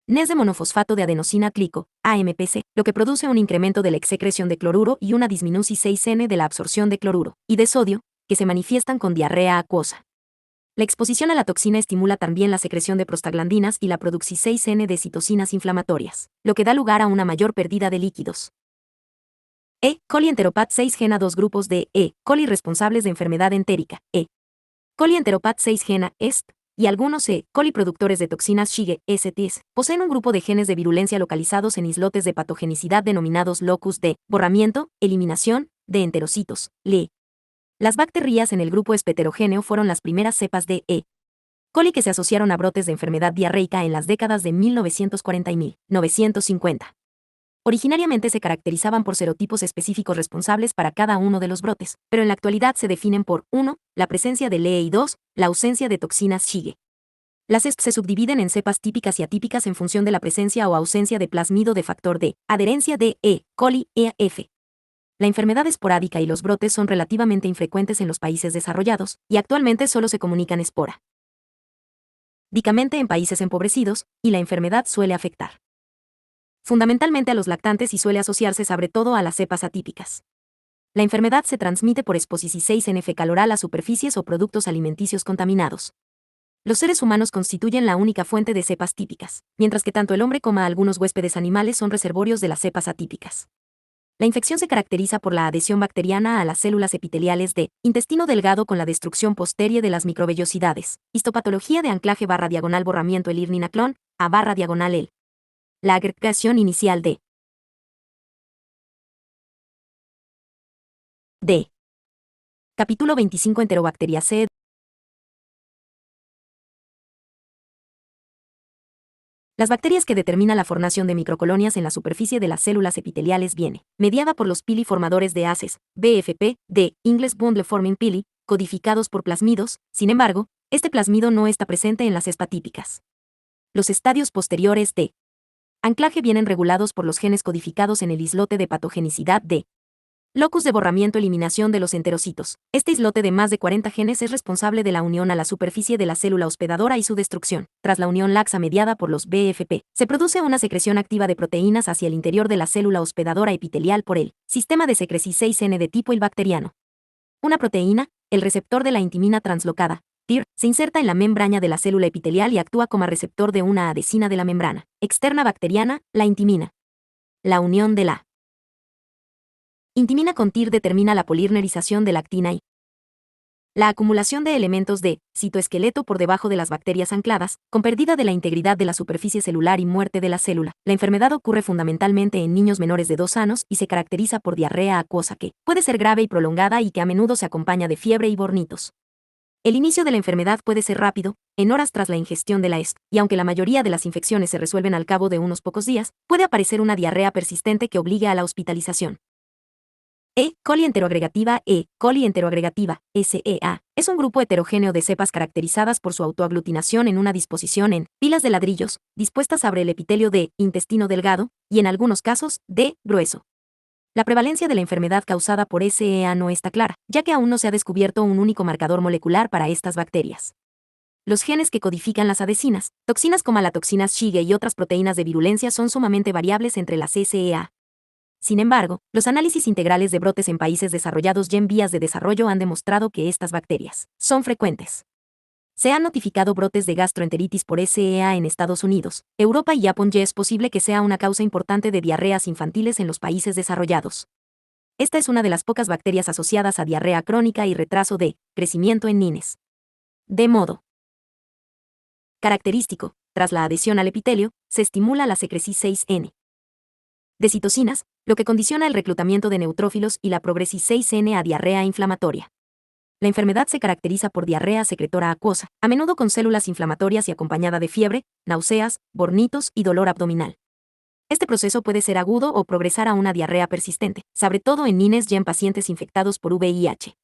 NES de monofosfato de adenosina clico, AMPC, lo que produce un incremento de la excreción de cloruro y una disminución 6N de la absorción de cloruro y de sodio, que se manifiestan con diarrea acuosa. La exposición a la toxina estimula también la secreción de prostaglandinas y la producción 6N de citocinas inflamatorias, lo que da lugar a una mayor pérdida de líquidos. Coli enteropat 6 gena 2 grupos de coli responsables de enfermedad entérica, coli enteropat 6 gena EST, y algunos coli productores de toxinas Shige, STs, poseen un grupo de genes de virulencia localizados en islotes de patogenicidad denominados locus de borramiento, eliminación, de enterocitos, LE. Las bacterias en el grupo espeterogéneo fueron las primeras cepas de coli que se asociaron a brotes de enfermedad diarreica en las décadas de 1940 y 1950. Originariamente se caracterizaban por serotipos específicos responsables para cada uno de los brotes, pero en la actualidad se definen por 1. La presencia de LE y 2. La ausencia de toxinas Shige. Las ESP se subdividen en cepas típicas y atípicas en función de la presencia o ausencia de plasmido de factor D, adherencia de E. coli, EAF. La enfermedad esporádica y los brotes son relativamente infrecuentes en los países desarrollados, y actualmente solo se comunican esporádicamente en países empobrecidos, y la enfermedad suele afectar fundamentalmente a los lactantes y suele asociarse sobre todo a las cepas atípicas. La enfermedad se transmite por exposición 6N fecal oral a superficies o productos alimenticios contaminados. Los seres humanos constituyen la única fuente de cepas típicas, mientras que tanto el hombre como algunos huéspedes animales son reservorios de las cepas atípicas. La infección se caracteriza por la adhesión bacteriana a las células epiteliales de intestino delgado con la destrucción posterior de las microvellosidades, histopatología de anclaje / borramiento el irninaclón, a / el. La agregación inicial de D. Capítulo 25 Enterobacteria C. Las bacterias que determinan la formación de microcolonias en la superficie de las células epiteliales viene mediada por los pili formadores de ACEs, BFP, de Ingles Bundle Forming Pili, codificados por plasmidos. Sin embargo, este plasmido no está presente en las cepas típicas. Los estadios posteriores de anclaje vienen regulados por los genes codificados en el islote de patogenicidad de locus de borramiento-eliminación de los enterocitos. Este islote de más de 40 genes es responsable de la unión a la superficie de la célula hospedadora y su destrucción. Tras la unión laxa mediada por los BFP, se produce una secreción activa de proteínas hacia el interior de la célula hospedadora epitelial por el sistema de secreción 6N de tipo il bacteriano. Una proteína, el receptor de la intimina translocada, TIR, se inserta en la membrana de la célula epitelial y actúa como receptor de una adhesina de la membrana externa bacteriana, la intimina. La unión de la intimina con TIR determina la polimerización de la actina y la acumulación de elementos de citoesqueleto por debajo de las bacterias ancladas, con pérdida de la integridad de la superficie celular y muerte de la célula. La enfermedad ocurre fundamentalmente en niños menores de 2 años y se caracteriza por diarrea acuosa que puede ser grave y prolongada y que a menudo se acompaña de fiebre y bornitos. El inicio de la enfermedad puede ser rápido, en horas tras la ingestión de la ESP, y aunque la mayoría de las infecciones se resuelven al cabo de unos pocos días, puede aparecer una diarrea persistente que obligue a la hospitalización. coli enteroagregativa coli enteroagregativa, SEA, es un grupo heterogéneo de cepas caracterizadas por su autoaglutinación en una disposición en pilas de ladrillos, dispuestas sobre el epitelio de intestino delgado, y en algunos casos, de grueso. La prevalencia de la enfermedad causada por SEA no está clara, ya que aún no se ha descubierto un único marcador molecular para estas bacterias. Los genes que codifican las adhesinas, toxinas como la toxina Shige y otras proteínas de virulencia son sumamente variables entre las SEA. Sin embargo, los análisis integrales de brotes en países desarrollados y en vías de desarrollo han demostrado que estas bacterias son frecuentes. Se han notificado brotes de gastroenteritis por SEA en Estados Unidos, Europa y Japón, y es posible que sea una causa importante de diarreas infantiles en los países desarrollados. Esta es una de las pocas bacterias asociadas a diarrea crónica y retraso de crecimiento en niños. De modo característico, tras la adhesión al epitelio, se estimula la secreción 6N de citocinas, lo que condiciona el reclutamiento de neutrófilos y la progresión 6N a diarrea inflamatoria. La enfermedad se caracteriza por diarrea secretora acuosa, a menudo con células inflamatorias y acompañada de fiebre, náuseas, bornitos y dolor abdominal. Este proceso puede ser agudo o progresar a una diarrea persistente, sobre todo en niños y en pacientes infectados por VIH.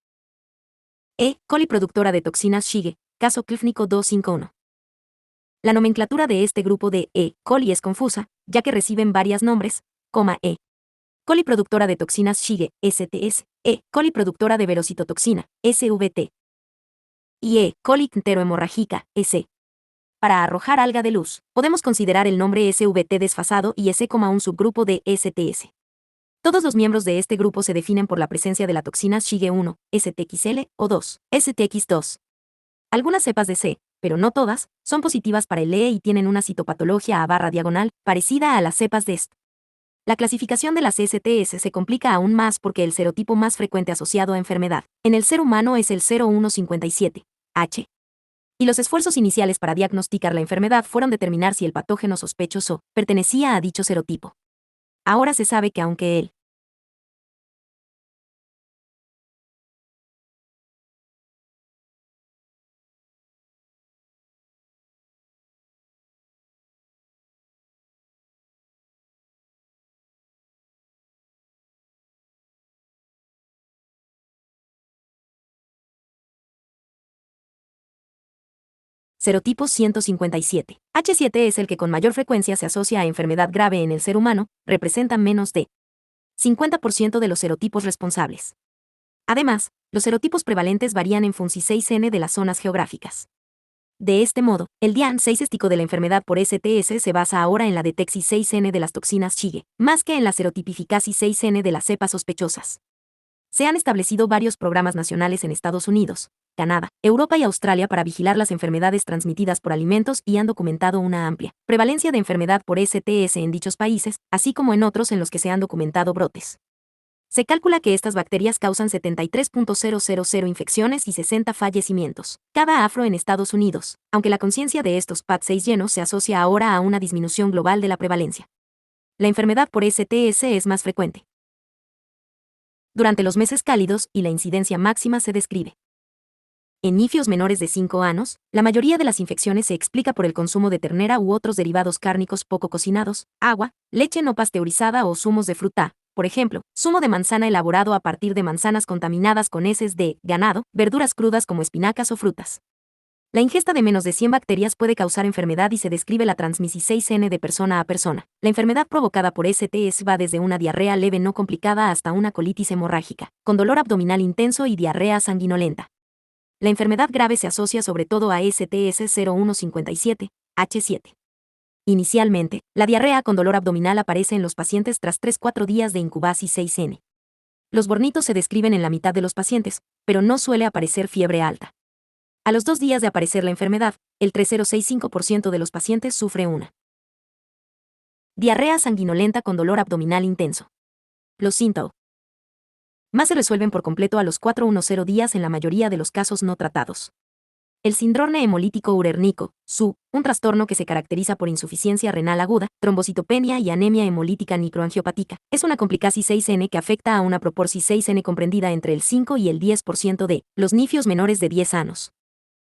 coli productora de toxinas Shige, caso clínico 251. La nomenclatura de este grupo de coli es confusa, ya que reciben varios nombres, coli productora de toxinas Shige, STS, coli productora de verocitotoxina, SVT, y coli enterohemorrágica, S. Para arrojar alga de luz, podemos considerar el nombre SVT desfasado y S como un subgrupo de STS. Todos los miembros de este grupo se definen por la presencia de la toxina Shige 1, STXL, o 2, STX2. Algunas cepas de C, pero no todas, son positivas para el E y tienen una citopatología a / parecida a las cepas de ST. La clasificación de las STS se complica aún más porque el serotipo más frecuente asociado a enfermedad en el ser humano es el 0157, H. Y los esfuerzos iniciales para diagnosticar la enfermedad fueron determinar si el patógeno sospechoso pertenecía a dicho serotipo. Ahora se sabe que aunque el Serotipo 157. H7 es el que con mayor frecuencia se asocia a enfermedad grave en el ser humano, representa menos de 50% de los serotipos responsables. Además, los serotipos prevalentes varían en función 6N de las zonas geográficas. De este modo, el diagnóstico de la enfermedad por STS se basa ahora en la detección 6N de las toxinas Shige, más que en la serotipificación 6N de las cepas sospechosas. Se han establecido varios programas nacionales en Estados Unidos, Canadá, Europa y Australia para vigilar las enfermedades transmitidas por alimentos y han documentado una amplia prevalencia de enfermedad por STS en dichos países, así como en otros en los que se han documentado brotes. Se calcula que estas bacterias causan 73.000 infecciones y 60 fallecimientos cada afro en Estados Unidos, aunque la conciencia de estos PAT6 llenos se asocia ahora a una disminución global de la prevalencia. La enfermedad por STS es más frecuente durante los meses cálidos y la incidencia máxima se describe. En niños menores de 5 años, la mayoría de las infecciones se explica por el consumo de ternera u otros derivados cárnicos poco cocinados, agua, leche no pasteurizada o zumos de fruta, por ejemplo, zumo de manzana elaborado a partir de manzanas contaminadas con heces de ganado, verduras crudas como espinacas o frutas. La ingesta de menos de 100 bacterias puede causar enfermedad y se describe la transmisión 6N de persona a persona. La enfermedad provocada por STS va desde una diarrea leve no complicada hasta una colitis hemorrágica, con dolor abdominal intenso y diarrea sanguinolenta. La enfermedad grave se asocia sobre todo a STS 0157, H7. Inicialmente, la diarrea con dolor abdominal aparece en los pacientes tras 3-4 días de incubación 6N. Los bornitos se describen en la mitad de los pacientes, pero no suele aparecer fiebre alta. A los 2 días de aparecer la enfermedad, el 3065% de los pacientes sufre una diarrea sanguinolenta con dolor abdominal intenso. Los síntomas más se resuelven por completo a los 410 días en la mayoría de los casos no tratados. El síndrome hemolítico urérnico, SU, un trastorno que se caracteriza por insuficiencia renal aguda, trombocitopenia y anemia hemolítica microangiopática, es una complicación 6N que afecta a una proporción 6N comprendida entre el 5 y el 10% de los niños menores de 10 años.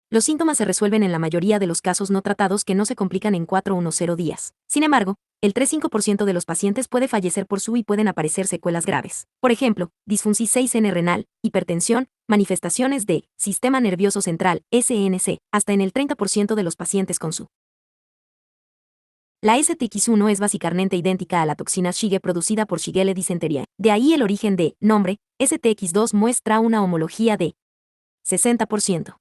Los síntomas se resuelven en la mayoría de los casos no tratados que no se complican en 410 días. Sin embargo, el 3-5% de los pacientes puede fallecer por SU y pueden aparecer secuelas graves. Por ejemplo, disfunción 6N renal, hipertensión, manifestaciones de sistema nervioso central, SNC, hasta en el 30% de los pacientes con SU. La STX1 es básicamente idéntica a la toxina Shige producida por Shigella dysenteria. De ahí el origen de nombre, STX2 muestra una homología de 60%.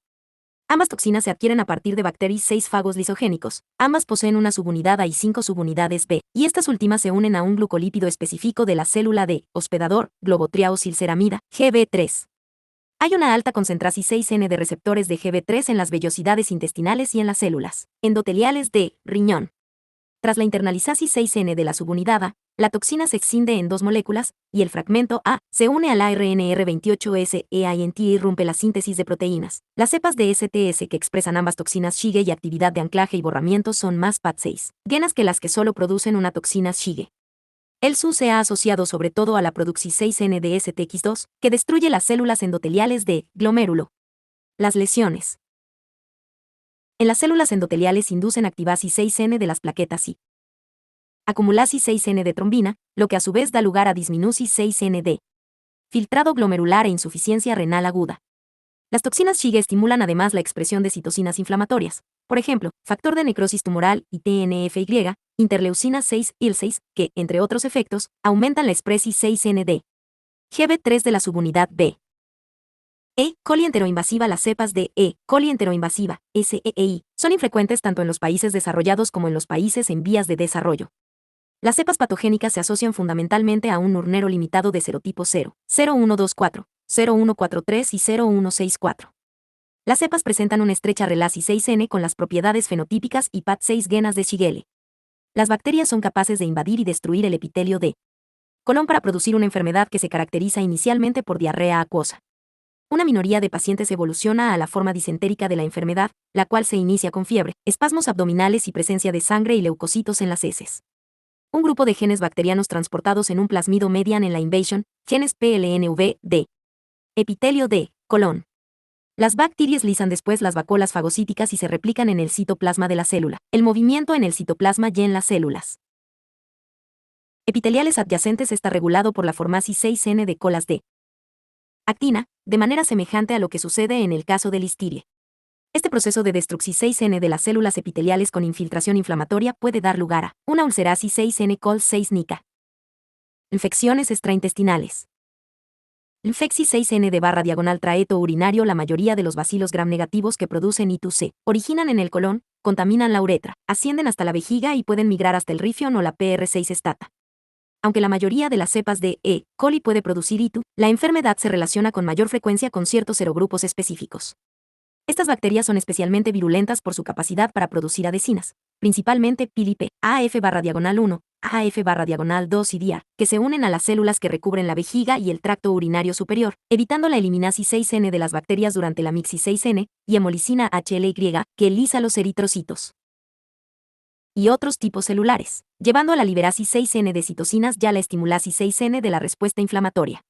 Ambas toxinas se adquieren a partir de bacterias 6 fagos lisogénicos. Ambas poseen una subunidad A y 5 subunidades B, y estas últimas se unen a un glucolípido específico de la célula de hospedador, globotriaosilceramida, GB3. Hay una alta concentración 6N de receptores de GB3 en las vellosidades intestinales y en las células endoteliales de riñón. Tras la internalización 6N de la subunidad A, la toxina se excinde en 2 moléculas, y el fragmento A se une al ARNR28SEINT y irrumpe la síntesis de proteínas. Las cepas de STS que expresan ambas toxinas Shige y actividad de anclaje y borramiento son más PAT6 genas que las que solo producen una toxina Shige. El SU se ha asociado sobre todo a la producción 6N de STX2, que destruye las células endoteliales de glomérulo. Las lesiones en las células endoteliales inducen activación 6N de las plaquetas y acumulación 6N de trombina, lo que a su vez da lugar a disminución 6N de filtrado glomerular e insuficiencia renal aguda. Las toxinas Shige estimulan además la expresión de citocinas inflamatorias, por ejemplo, factor de necrosis tumoral y TNF-Y, interleucina 6, IL-6, que, entre otros efectos, aumentan la expresión 6N de GB3 de la subunidad B. coli enteroinvasiva. Las cepas de coli enteroinvasiva, SEI, son infrecuentes tanto en los países desarrollados como en los países en vías de desarrollo. Las cepas patogénicas se asocian fundamentalmente a un urnero limitado de serotipo 0, 0124, 0143 y 0164. Las cepas presentan una estrecha relación 6N con las propiedades fenotípicas y PAT6 genas de Shigella. Las bacterias son capaces de invadir y destruir el epitelio de colon para producir una enfermedad que se caracteriza inicialmente por diarrea acuosa. Una minoría de pacientes evoluciona a la forma disentérica de la enfermedad, la cual se inicia con fiebre, espasmos abdominales y presencia de sangre y leucocitos en las heces. Un grupo de genes bacterianos transportados en un plasmido median en la invasion, genes PLNV de epitelio de colon. Las bacterias lisan después las vacuolas fagocíticas y se replican en el citoplasma de la célula. El movimiento en el citoplasma y en las células epiteliales adyacentes está regulado por la formación 6N de colas de actina, de manera semejante a lo que sucede en el caso de listeria. Este proceso de destrucci-6N de las células epiteliales con infiltración inflamatoria puede dar lugar a una ulcerasis 6N col 6 nica. Infecciones extraintestinales. Infecci 6N de barra diagonal traeto urinario. La mayoría de los bacilos gram negativos que producen I2C originan en el colon, contaminan la uretra, ascienden hasta la vejiga y pueden migrar hasta el rifion o la PR6 estata. Aunque la mayoría de las cepas de E. coli puede producir ITU, la enfermedad se relaciona con mayor frecuencia con ciertos serogrupos específicos. Estas bacterias son especialmente virulentas por su capacidad para producir adhesinas, principalmente PILIP, AF/1, AF/2 y DIA, que se unen a las células que recubren la vejiga y el tracto urinario superior, evitando la eliminasis 6N de las bacterias durante la mixis 6N y hemolicina HLY, que lisa los eritrocitos. Y otros tipos celulares, llevando a la liberasis 6N de citocinas y a la estimulasis 6N de la respuesta inflamatoria.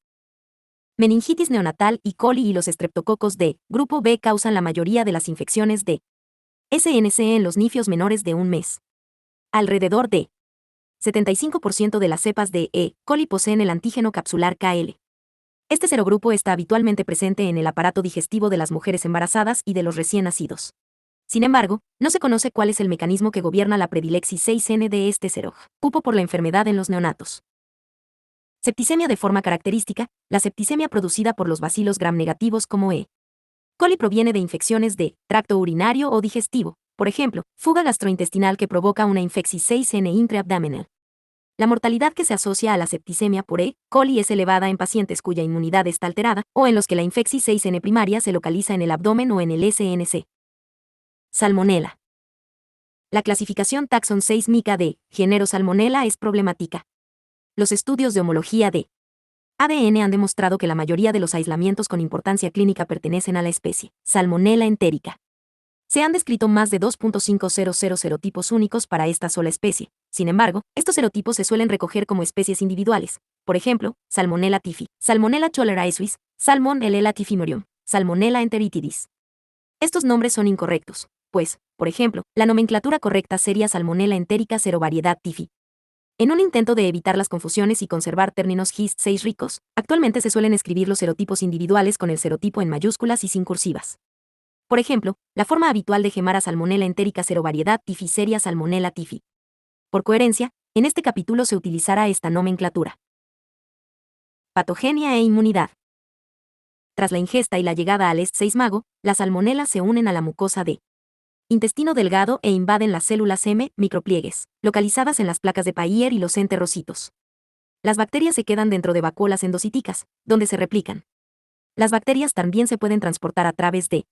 Meningitis neonatal, E. coli y los estreptococos de grupo B causan la mayoría de las infecciones de SNC en los nifios menores de un mes. Alrededor de 75% de las cepas de E. coli poseen el antígeno capsular KL. Este serogrupo está habitualmente presente en el aparato digestivo de las mujeres embarazadas y de los recién nacidos. Sin embargo, no se conoce cuál es el mecanismo que gobierna la predilexis 6N de este serogrupo por la enfermedad en los neonatos. Septicemia de forma característica. La septicemia producida por los bacilos gram negativos como E. coli proviene de infecciones de tracto urinario o digestivo, por ejemplo, fuga gastrointestinal que provoca una infeccis 6N intraabdominal. La mortalidad que se asocia a la septicemia por E. coli es elevada en pacientes cuya inmunidad está alterada o en los que la infeccis 6N primaria se localiza en el abdomen o en el SNC. Salmonela. La clasificación taxon 6 mica de género Salmonella es problemática. Los estudios de homología de ADN han demostrado que la mayoría de los aislamientos con importancia clínica pertenecen a la especie Salmonella entérica. Se han descrito más de 2.500 serotipos únicos para esta sola especie. Sin embargo, estos serotipos se suelen recoger como especies individuales. Por ejemplo, Salmonella typhi, Salmonella choleraesuis, Salmonella typhimurium, Salmonella enteritidis. Estos nombres son incorrectos, pues, por ejemplo, la nomenclatura correcta sería Salmonella entérica serovariedad typhi. En un intento de evitar las confusiones y conservar términos HIST6 ricos, actualmente se suelen escribir los serotipos individuales con el serotipo en mayúsculas y sin cursivas. Por ejemplo, la forma habitual de gemar a Salmonella entérica serovariedad typhi sería Salmonella typhi. Por coherencia, en este capítulo se utilizará esta nomenclatura. Patogenia e inmunidad. Tras la ingesta y la llegada al EST6 mago, las salmonelas se unen a la mucosa de intestino delgado e invaden las células M, micropliegues, localizadas en las placas de Payer y los enterocitos. Las bacterias se quedan dentro de vacuolas endocíticas, donde se replican. Las bacterias también se pueden transportar a través de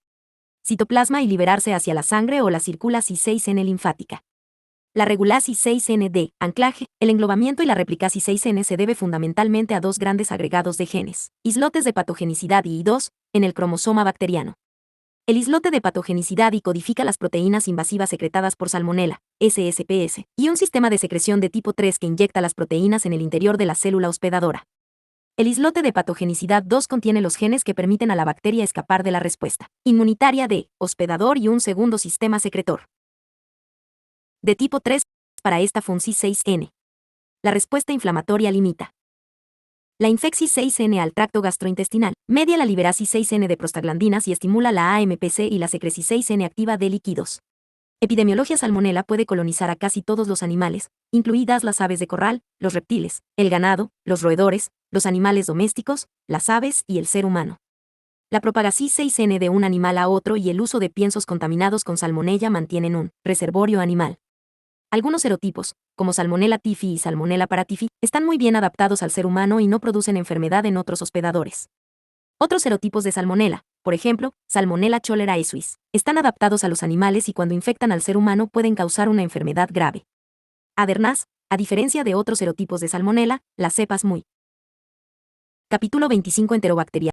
citoplasma y liberarse hacia la sangre o la circulasis 6N linfática. La regulasis 6N de anclaje, el englobamiento y la replicasis 6N se debe fundamentalmente a dos grandes agregados de genes, islotes de patogenicidad y I2, en el cromosoma bacteriano. El islote de patogenicidad I codifica las proteínas invasivas secretadas por Salmonella, SSPS, y un sistema de secreción de tipo 3 que inyecta las proteínas en el interior de la célula hospedadora. El islote de patogenicidad 2 contiene los genes que permiten a la bacteria escapar de la respuesta inmunitaria de hospedador y un segundo sistema secretor. De tipo 3, para esta funci 6N. La respuesta inflamatoria limita la infeccis 6N al tracto gastrointestinal, media la liberasis 6N de prostaglandinas y estimula la AMPC y la secresis 6N activa de líquidos. Epidemiología Salmonella puede colonizar a casi todos los animales, incluidas las aves de corral, los reptiles, el ganado, los roedores, los animales domésticos, las aves y el ser humano. La propagación 6N de un animal a otro y el uso de piensos contaminados con Salmonella mantienen un reservorio animal. Algunos serotipos, como Salmonella typhi y Salmonella paratyphi, están muy bien adaptados al ser humano y no producen enfermedad en otros hospedadores. Otros serotipos de Salmonella, por ejemplo, Salmonella choleraesuis, están adaptados a los animales y cuando infectan al ser humano pueden causar una enfermedad grave. Además, a diferencia de otros serotipos de Salmonella, las cepas muy. Capítulo 25 Enterobacteria.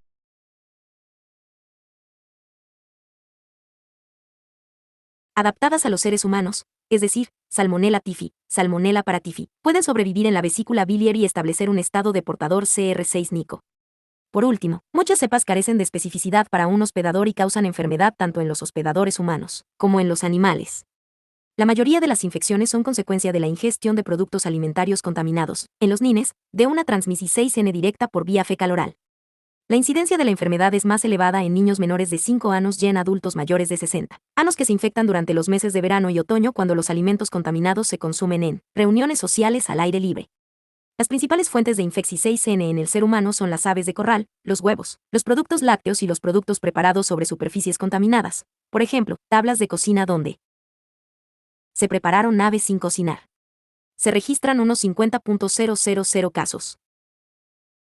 Adaptadas a los seres humanos, es decir, Salmonella typhi, Salmonella paratyphi, pueden sobrevivir en la vesícula biliar y establecer un estado de portador CR6 nico. Por último, muchas cepas carecen de especificidad para un hospedador y causan enfermedad tanto en los hospedadores humanos como en los animales. La mayoría de las infecciones son consecuencia de la ingestión de productos alimentarios contaminados, en los nines, de una transmisión 6N directa por vía fecal oral. La incidencia de la enfermedad es más elevada en niños menores de 5 años y en adultos mayores de 60 años que se infectan durante los meses de verano y otoño cuando los alimentos contaminados se consumen en reuniones sociales al aire libre. Las principales fuentes de infección 6N en el ser humano son las aves de corral, los huevos, los productos lácteos y los productos preparados sobre superficies contaminadas. Por ejemplo, tablas de cocina donde se prepararon aves sin cocinar. Se registran unos 50.000 casos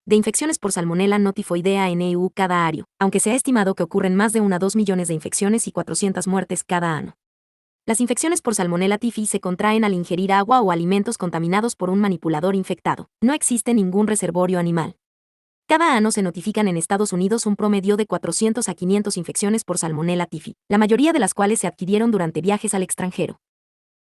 de infecciones por Salmonella no tifoidea en EU cada año, aunque se ha estimado que ocurren más de 1 a 2 millones de infecciones y 400 muertes cada año. Las infecciones por Salmonella typhi se contraen al ingerir agua o alimentos contaminados por un manipulador infectado. No existe ningún reservorio animal. Cada año se notifican en Estados Unidos un promedio de 400 a 500 infecciones por Salmonella typhi, la mayoría de las cuales se adquirieron durante viajes al extranjero.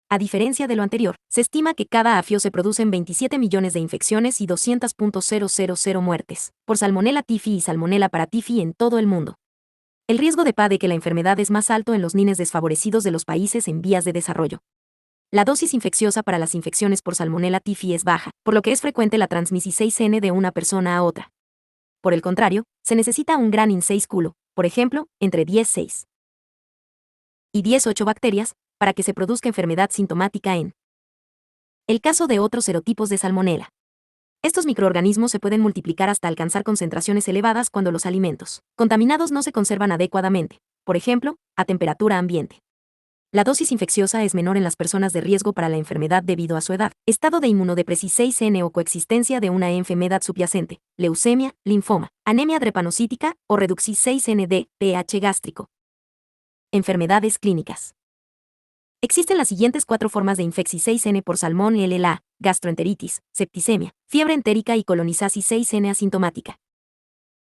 A diferencia de lo anterior, se estima que cada afio se producen 27 millones de infecciones y 200.000 muertes por Salmonella typhi y Salmonella paratyphi en todo el mundo. El riesgo de PA de que la enfermedad es más alto en los niños desfavorecidos de los países en vías de desarrollo. La dosis infecciosa para las infecciones por Salmonella typhi es baja, por lo que es frecuente la transmisión 6N de una persona a otra. Por el contrario, se necesita un gran IN6 culo, por ejemplo, entre 10,6 y 10,8 bacterias, para que se produzca enfermedad sintomática en el caso de otros serotipos de Salmonella. Estos microorganismos se pueden multiplicar hasta alcanzar concentraciones elevadas cuando los alimentos contaminados no se conservan adecuadamente, por ejemplo, a temperatura ambiente. La dosis infecciosa es menor en las personas de riesgo para la enfermedad debido a su edad, estado de inmunodepresión 6N o coexistencia de una enfermedad subyacente, leucemia, linfoma, anemia drepanocítica o reducción 6N pH gástrico. Enfermedades clínicas. Existen las siguientes 4 formas de infección 6N por Salmonella: gastroenteritis, septicemia, fiebre entérica y colonizasis 6N asintomática.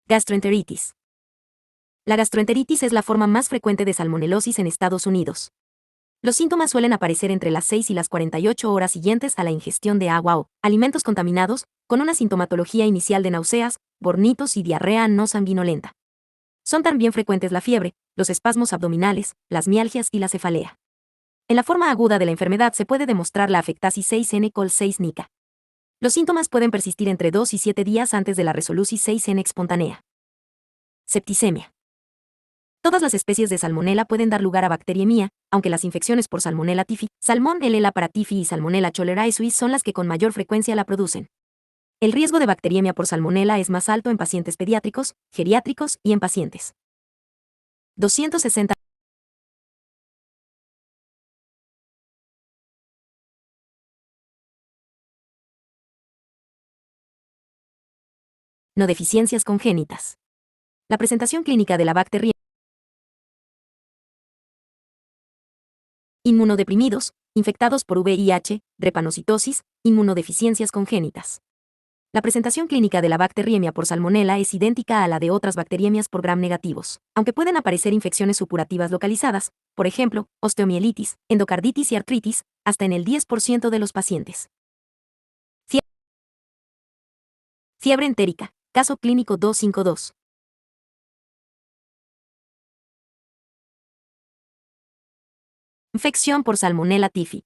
Gastroenteritis. La gastroenteritis es la forma más frecuente de salmonelosis en Estados Unidos. Los síntomas suelen aparecer entre las 6 y las 48 horas siguientes a la ingestión de agua o alimentos contaminados, con una sintomatología inicial de náuseas, vómitos y diarrea no sanguinolenta. Son también frecuentes la fiebre, los espasmos abdominales, las mialgias y la cefalea. En la forma aguda de la enfermedad se puede demostrar la afectasis 6N col 6 nica. Los síntomas pueden persistir entre 2 y 7 días antes de la resolución 6N espontánea. Septicemia. Todas las especies de Salmonella pueden dar lugar a bacteriemia, aunque las infecciones por Salmonella typhi, Salmonella paratyphi y Salmonella choleraesuis son las que con mayor frecuencia la producen. El riesgo de bacteriemia por Salmonella es más alto en pacientes pediátricos, geriátricos y en pacientes 260. No deficiencias congénitas. La presentación clínica de la bacteria. Inmunodeprimidos, infectados por VIH, drepanocitosis, inmunodeficiencias congénitas. La presentación clínica de la bacteriemia por Salmonella es idéntica a la de otras bacteriemias por gram negativos, aunque pueden aparecer infecciones supurativas localizadas, por ejemplo, osteomielitis, endocarditis y artritis, hasta en el 10% de los pacientes. Fiebre entérica, caso clínico 252. Infección por Salmonella typhi.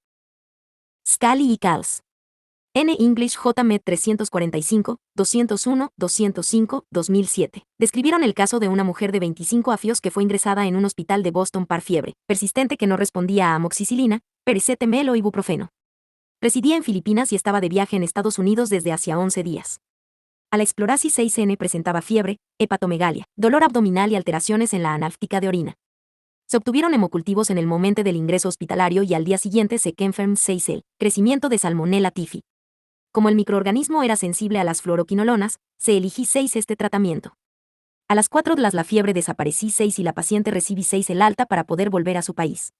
Scali y Cals. N. English JMed 345, 201, 205, 2007. Describieron el caso de una mujer de 25 años que fue ingresada en un hospital de Boston por fiebre persistente que no respondía a amoxicilina, paracetamol o ibuprofeno. Residía en Filipinas y estaba de viaje en Estados Unidos desde hacía 11 días. A la explorasis 6N presentaba fiebre, hepatomegalia, dolor abdominal y alteraciones en la analítica de orina. Se obtuvieron hemocultivos en el momento del ingreso hospitalario y al día siguiente se confirmó 6L, crecimiento de Salmonella typhi. Como el microorganismo era sensible a las fluoroquinolonas, se eligió 6 este tratamiento. A las 4 horas la fiebre desapareció 6 y la paciente recibió 6 el alta para poder volver a su país.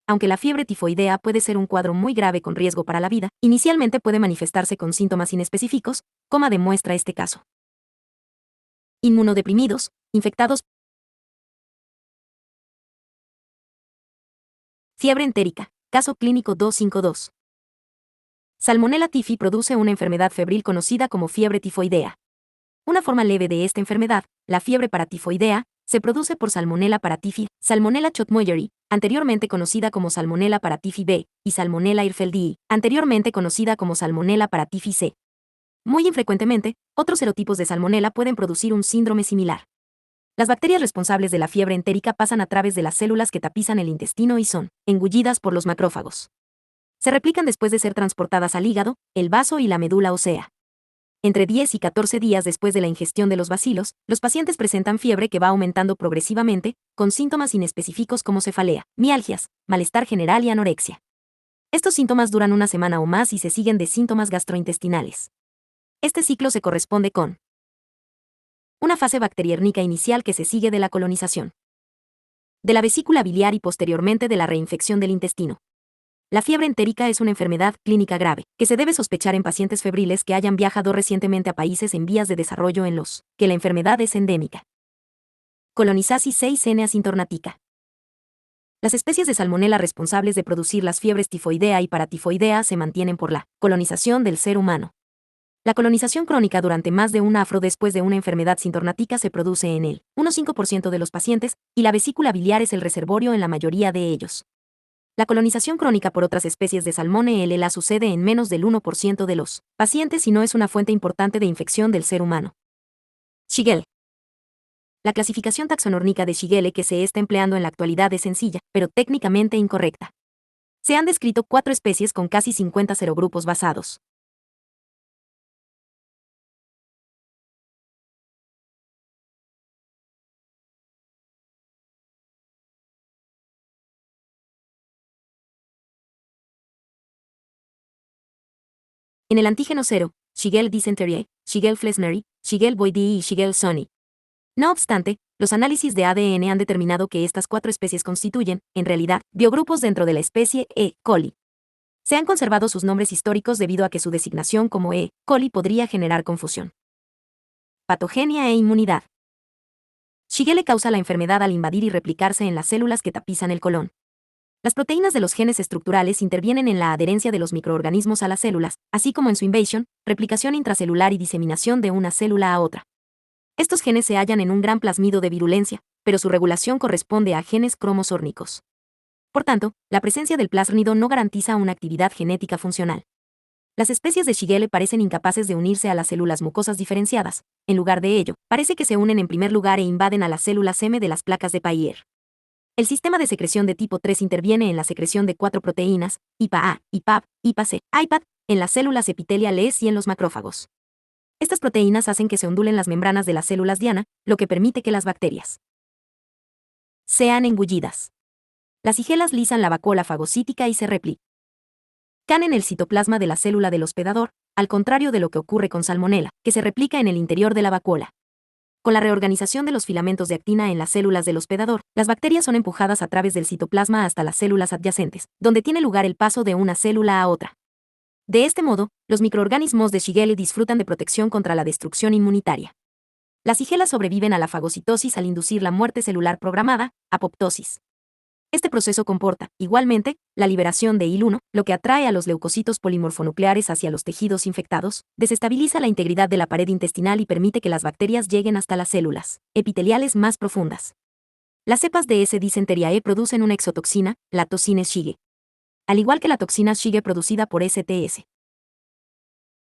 Aunque la fiebre tifoidea puede ser un cuadro muy grave con riesgo para la vida, inicialmente puede manifestarse con síntomas inespecíficos, como demuestra este caso. Inmunodeprimidos, infectados. Fiebre entérica, caso clínico 252. Salmonella typhi produce una enfermedad febril conocida como fiebre tifoidea. Una forma leve de esta enfermedad, la fiebre paratifoidea, se produce por Salmonella paratyphi, Salmonella chotmuyeri, anteriormente conocida como Salmonella paratyphi B, y Salmonella irfeldii, anteriormente conocida como Salmonella paratyphi C. Muy infrecuentemente, otros serotipos de Salmonella pueden producir un síndrome similar. Las bacterias responsables de la fiebre entérica pasan a través de las células que tapizan el intestino y son engullidas por los macrófagos. Se replican después de ser transportadas al hígado, el vaso y la médula ósea. Entre 10 y 14 días después de la ingestión de los bacilos, los pacientes presentan fiebre que va aumentando progresivamente, con síntomas inespecíficos como cefalea, mialgias, malestar general y anorexia. Estos síntomas duran una semana o más y se siguen de síntomas gastrointestinales. Este ciclo se corresponde con una fase bacteriérnica inicial que se sigue de la colonización de la vesícula biliar y posteriormente de la reinfección del intestino. La fiebre entérica es una enfermedad clínica grave, que se debe sospechar en pacientes febriles que hayan viajado recientemente a países en vías de desarrollo en los que la enfermedad es endémica. Colonizasis 6N asintornática. Las especies de Salmonella responsables de producir las fiebres tifoidea y paratifoidea se mantienen por la colonización del ser humano. La colonización crónica durante más de un afro después de una enfermedad sintornática se produce en el 1,5% de los pacientes, y la vesícula biliar es el reservorio en la mayoría de ellos. La colonización crónica por otras especies de Salmonella sucede en menos del 1% de los pacientes y no es una fuente importante de infección del ser humano. Shigella. La clasificación taxonómica de Shigella que se está empleando en la actualidad es sencilla, pero técnicamente incorrecta. Se han descrito 4 especies con casi 50 serogrupos basados. En el antígeno 0, Shigella dysenteriae, Shigella flesneri, Shigella boydii y Shigella sonni. No obstante, los análisis de ADN han determinado que estas 4 especies constituyen, en realidad, biogrupos dentro de la especie E. coli. Se han conservado sus nombres históricos debido a que su designación como E. coli podría generar confusión. Patogenia e inmunidad. Shigella causa la enfermedad al invadir y replicarse en las células que tapizan el colon. Las proteínas de los genes estructurales intervienen en la adherencia de los microorganismos a las células, así como en su invasión, replicación intracelular y diseminación de una célula a otra. Estos genes se hallan en un gran plasmido de virulencia, pero su regulación corresponde a genes cromosórnicos. Por tanto, la presencia del plásmido no garantiza una actividad genética funcional. Las especies de Shigella parecen incapaces de unirse a las células mucosas diferenciadas. En lugar de ello, parece que se unen en primer lugar e invaden a las células M de las placas de Payer. El sistema de secreción de tipo 3 interviene en la secreción de 4 proteínas, IPA-A, IPAB, IPA-C, IPAD, en las células epiteliales y en los macrófagos. Estas proteínas hacen que se ondulen las membranas de las células diana, lo que permite que las bacterias sean engullidas. Las shigellas lisan la vacuola fagocítica y se replican en el citoplasma de la célula del hospedador, al contrario de lo que ocurre con Salmonella, que se replica en el interior de la vacuola. Con la reorganización de los filamentos de actina en las células del hospedador, las bacterias son empujadas a través del citoplasma hasta las células adyacentes, donde tiene lugar el paso de una célula a otra. De este modo, los microorganismos de Shigella disfrutan de protección contra la destrucción inmunitaria. Las shigellas sobreviven a la fagocitosis al inducir la muerte celular programada, apoptosis. Este proceso comporta, igualmente, la liberación de IL-1, lo que atrae a los leucocitos polimorfonucleares hacia los tejidos infectados, desestabiliza la integridad de la pared intestinal y permite que las bacterias lleguen hasta las células epiteliales más profundas. Las cepas de S. dysenteriae producen una exotoxina, la toxina Shigella, al igual que la toxina Shigella producida por STS.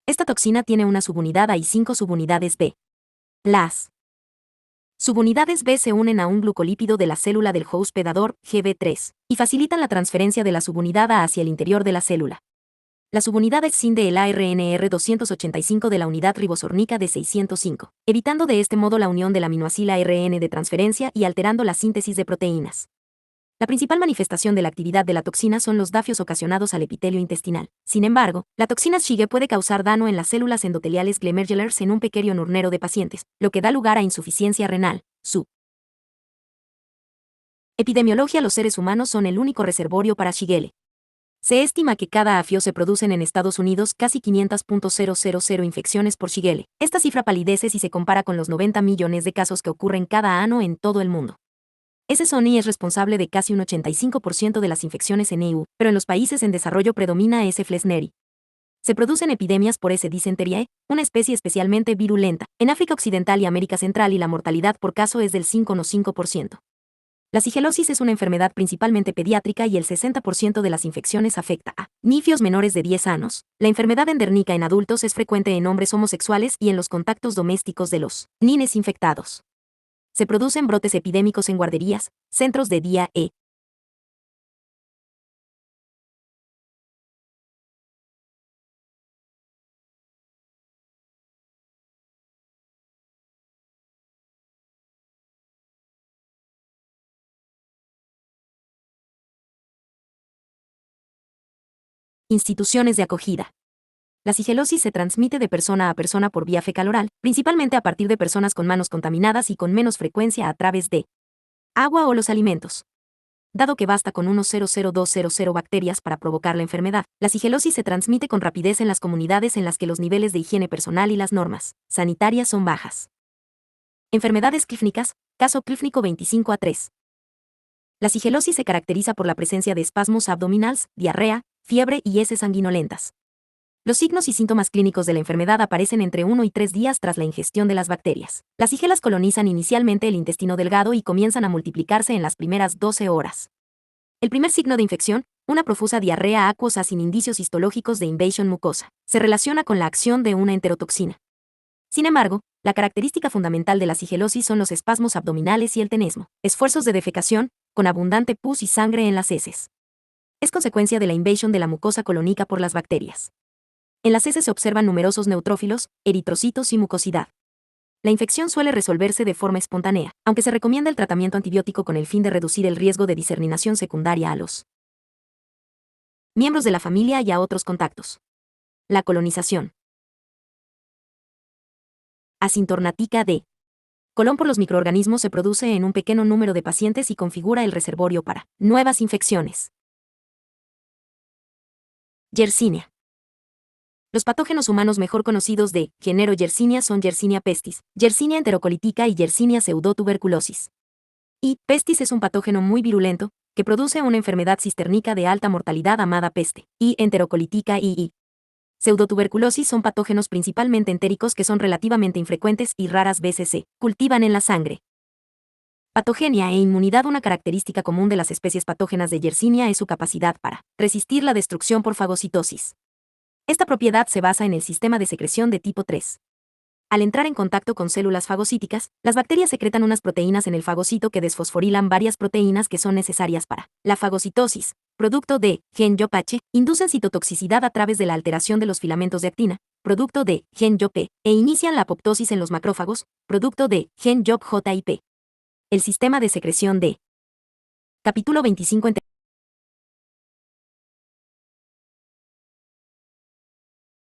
Esta toxina tiene una subunidad A y 5 subunidades B. Las subunidades B se unen a un glucolípido de la célula del hospedador, GB3, y facilitan la transferencia de la subunidad A hacia el interior de la célula. La subunidad escinde el ARNR 285 de la unidad ribosórnica de 605, evitando de este modo la unión del aminoácido ARN de transferencia y alterando la síntesis de proteínas. La principal manifestación de la actividad de la toxina son los daños ocasionados al epitelio intestinal. Sin embargo, la toxina Shigella puede causar daño en las células endoteliales glomerulars en un pequeño número de pacientes, lo que da lugar a insuficiencia renal, SU. Epidemiología. Los seres humanos son el único reservorio para Shigella. Se estima que cada año se producen en Estados Unidos casi 500.000 infecciones por Shigella. Esta cifra palidece si se compara con los 90 millones de casos que ocurren cada año en todo el mundo. S-Sony es responsable de casi un 85% de las infecciones en EU, pero en los países en desarrollo predomina S. flesneri. Se producen epidemias por S. dysenteriae, una especie especialmente virulenta, en África Occidental y América Central y la mortalidad por caso es del 5,5%. La sigelosis es una enfermedad principalmente pediátrica y el 60% de las infecciones afecta a niños menores de 10 años. La enfermedad endérmica en adultos es frecuente en hombres homosexuales y en los contactos domésticos de los niños infectados. Se producen brotes epidémicos en guarderías, centros de día e instituciones de acogida. La sigelosis se transmite de persona a persona por vía fecal-oral, principalmente a partir de personas con manos contaminadas y con menos frecuencia a través de agua o los alimentos. Dado que basta con unos 0,0200 bacterias para provocar la enfermedad, la sigelosis se transmite con rapidez en las comunidades en las que los niveles de higiene personal y las normas sanitarias son bajas. Enfermedades clínicas, caso clínico 25A3. La sigelosis se caracteriza por la presencia de espasmos abdominales, diarrea, fiebre y heces sanguinolentas. Los signos y síntomas clínicos de la enfermedad aparecen entre 1 y 3 días tras la ingestión de las bacterias. Las sigelas colonizan inicialmente el intestino delgado y comienzan a multiplicarse en las primeras 12 horas. El primer signo de infección, una profusa diarrea acuosa sin indicios histológicos de invasión mucosa, se relaciona con la acción de una enterotoxina. Sin embargo, la característica fundamental de la sigelosis son los espasmos abdominales y el tenesmo, esfuerzos de defecación, con abundante pus y sangre en las heces. Es consecuencia de la invasión de la mucosa colónica por las bacterias. En las heces se observan numerosos neutrófilos, eritrocitos y mucosidad. La infección suele resolverse de forma espontánea, aunque se recomienda el tratamiento antibiótico con el fin de reducir el riesgo de diseminación secundaria a los miembros de la familia y a otros contactos. La colonización asintomática de colon por los microorganismos se produce en un pequeño número de pacientes y configura el reservorio para nuevas infecciones. Yersinia. Los patógenos humanos mejor conocidos de género Yersinia son Yersinia pestis, Yersinia enterocolitica y Yersinia pseudotuberculosis. Y pestis es un patógeno muy virulento, que produce una enfermedad cistérnica de alta mortalidad llamada peste, y enterocolitica y pseudotuberculosis son patógenos principalmente entéricos que son relativamente infrecuentes y raras veces se cultivan en la sangre. Patogenia e inmunidad. Una característica común de las especies patógenas de Yersinia es su capacidad para resistir la destrucción por fagocitosis. Esta propiedad se basa en el sistema de secreción de tipo 3. Al entrar en contacto con células fagocíticas, las bacterias secretan unas proteínas en el fagocito que desfosforilan varias proteínas que son necesarias para la fagocitosis, producto de gen YOP-H, inducen citotoxicidad a través de la alteración de los filamentos de actina, producto de gen YOP-P, e inician la apoptosis en los macrófagos, producto de gen YOP-J y P. El sistema de secreción de capítulo 25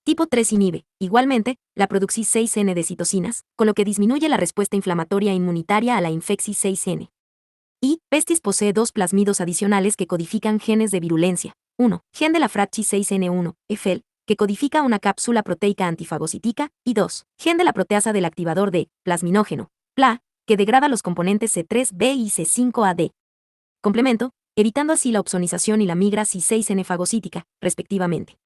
Tipo 3 inhibe, igualmente, la producción 6N de citocinas, con lo que disminuye la respuesta inflamatoria inmunitaria a la infección 6N. Y, pestis posee dos plasmidos adicionales que codifican genes de virulencia. 1. Gen de la fracci 6N1, EFEL, que codifica una cápsula proteica antifagocítica, y 2. Gen de la proteasa del activador de plasminógeno, PLA, que degrada los componentes C3b y C5ad. Complemento, evitando así la opsonización y la migra C6N fagocítica, respectivamente.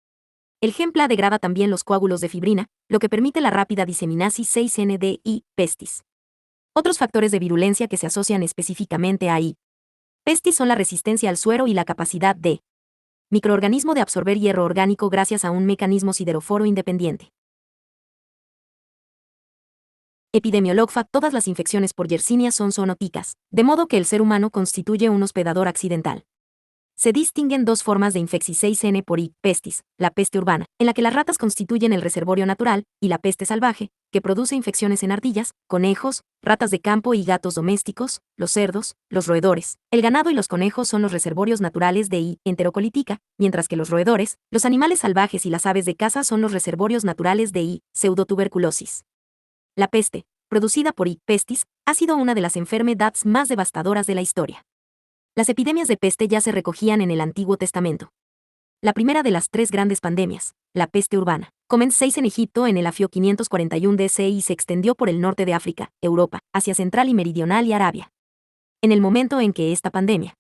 El gen PLA degrada también los coágulos de fibrina, lo que permite la rápida diseminasis 6ND y pestis. Otros factores de virulencia que se asocian específicamente a pestis son la resistencia al suero y la capacidad de microorganismo de absorber hierro orgánico gracias a un mecanismo sideroforo independiente. Epidemiología. Todas las infecciones por Yersinia son zoonóticas, de modo que el ser humano constituye un hospedador accidental. Se distinguen dos formas de infección 6N por pestis, la peste urbana, en la que las ratas constituyen el reservorio natural, y la peste salvaje, que produce infecciones en ardillas, conejos, ratas de campo y gatos domésticos, los cerdos, los roedores. El ganado y los conejos son los reservorios naturales de enterocolitica, mientras que los roedores, los animales salvajes y las aves de caza son los reservorios naturales de pseudotuberculosis. La peste, producida por pestis, ha sido una de las enfermedades más devastadoras de la historia. Las epidemias de peste ya se recogían en el Antiguo Testamento. La primera de las tres grandes pandemias, la peste urbana, comenzó en Egipto en el afio 541 DC y se extendió por el norte de África, Europa, Asia Central y Meridional y Arabia. En el momento en que esta pandemia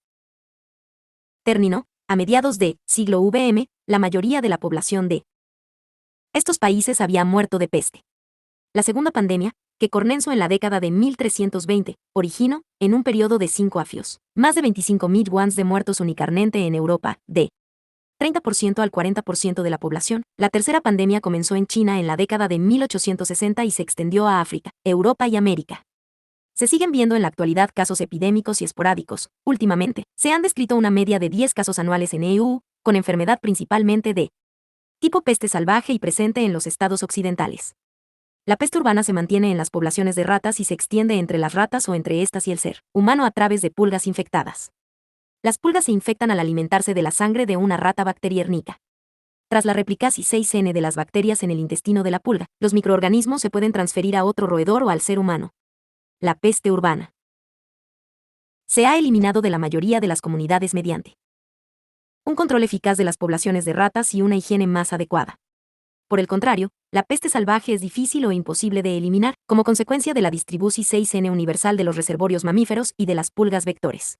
terminó, a mediados de siglo VM, la mayoría de la población de estos países había muerto de peste. La segunda pandemia, que Cornenso en la década de 1320 originó, en un periodo de 5 afios, más de 25.000 guans de muertos unicarnente en Europa, de 30% al 40% de la población. La tercera pandemia comenzó en China en la década de 1860 y se extendió a África, Europa y América. Se siguen viendo en la actualidad casos epidémicos y esporádicos. Últimamente, se han descrito una media de 10 casos anuales en EU, con enfermedad principalmente de tipo peste salvaje y presente en los estados occidentales. La peste urbana se mantiene en las poblaciones de ratas y se extiende entre las ratas o entre estas y el ser humano a través de pulgas infectadas. Las pulgas se infectan al alimentarse de la sangre de una rata bacteriérnica. Tras la replicasis 6N de las bacterias en el intestino de la pulga, los microorganismos se pueden transferir a otro roedor o al ser humano. La peste urbana se ha eliminado de la mayoría de las comunidades mediante un control eficaz de las poblaciones de ratas y una higiene más adecuada. Por el contrario, la peste salvaje es difícil o imposible de eliminar, como consecuencia de la distribución 6N universal de los reservorios mamíferos y de las pulgas vectores.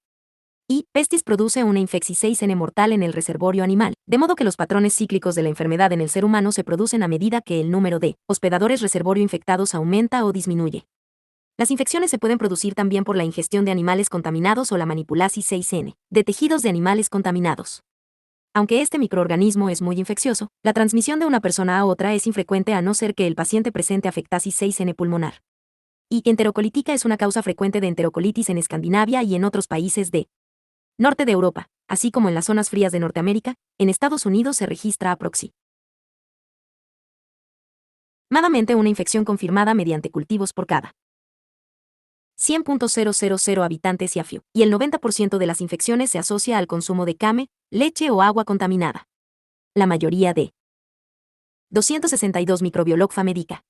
Y pestis produce una infección 6N mortal en el reservorio animal, de modo que los patrones cíclicos de la enfermedad en el ser humano se producen a medida que el número de hospedadores reservorio infectados aumenta o disminuye. Las infecciones se pueden producir también por la ingestión de animales contaminados o la manipulación 6N de tejidos de animales contaminados. Aunque este microorganismo es muy infeccioso, la transmisión de una persona a otra es infrecuente a no ser que el paciente presente afectasis 6N pulmonar. Y enterocolitica es una causa frecuente de enterocolitis en Escandinavia y en otros países de norte de Europa, así como en las zonas frías de Norteamérica. En Estados Unidos se registra aproximadamente una infección confirmada mediante cultivos por cada 100.000 habitantes y afio, y el 90% de las infecciones se asocia al consumo de carne, leche o agua contaminada. La mayoría de 262 microbiología médica.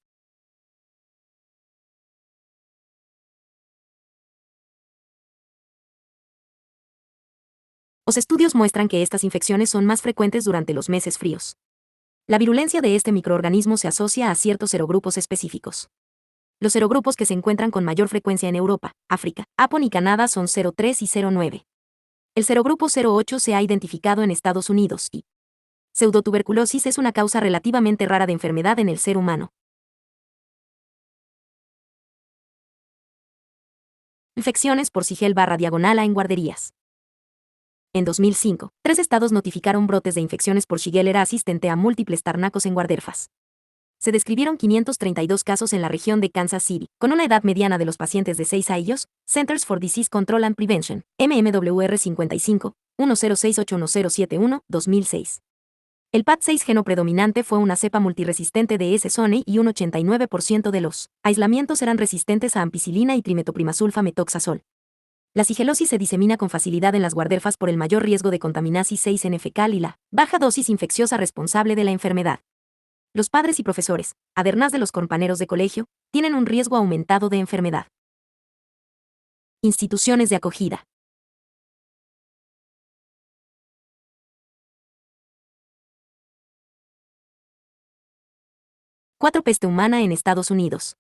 Los estudios muestran que estas infecciones son más frecuentes durante los meses fríos. La virulencia de este microorganismo se asocia a ciertos serogrupos específicos. Los serogrupos que se encuentran con mayor frecuencia en Europa, África, Japón y Canadá son 03 y 09. El serogrupo 08 se ha identificado en Estados Unidos y pseudotuberculosis es una causa relativamente rara de enfermedad en el ser humano. Infecciones por Shigella/diagonal A en guarderías. En 2005, 3 estados notificaron brotes de infecciones por Shigella asistente a múltiples tarnacos en guarderías. Se describieron 532 casos en la región de Kansas City, con una edad mediana de los pacientes de 6 años. Centers for Disease Control and Prevention, MMWR 55, 10681071, 2006. El PAT6 geno predominante fue una cepa multiresistente de ese zone y un 89% de los aislamientos eran resistentes a ampicilina y trimetoprimazulfa-metoxazol. La sigelosis se disemina con facilidad en las guarderías por el mayor riesgo de contaminasis 6N fecal y la baja dosis infecciosa responsable de la enfermedad. Los padres y profesores, además de los compañeros de colegio, tienen un riesgo aumentado de enfermedad. Instituciones de acogida. Cuatro peste humana en Estados Unidos.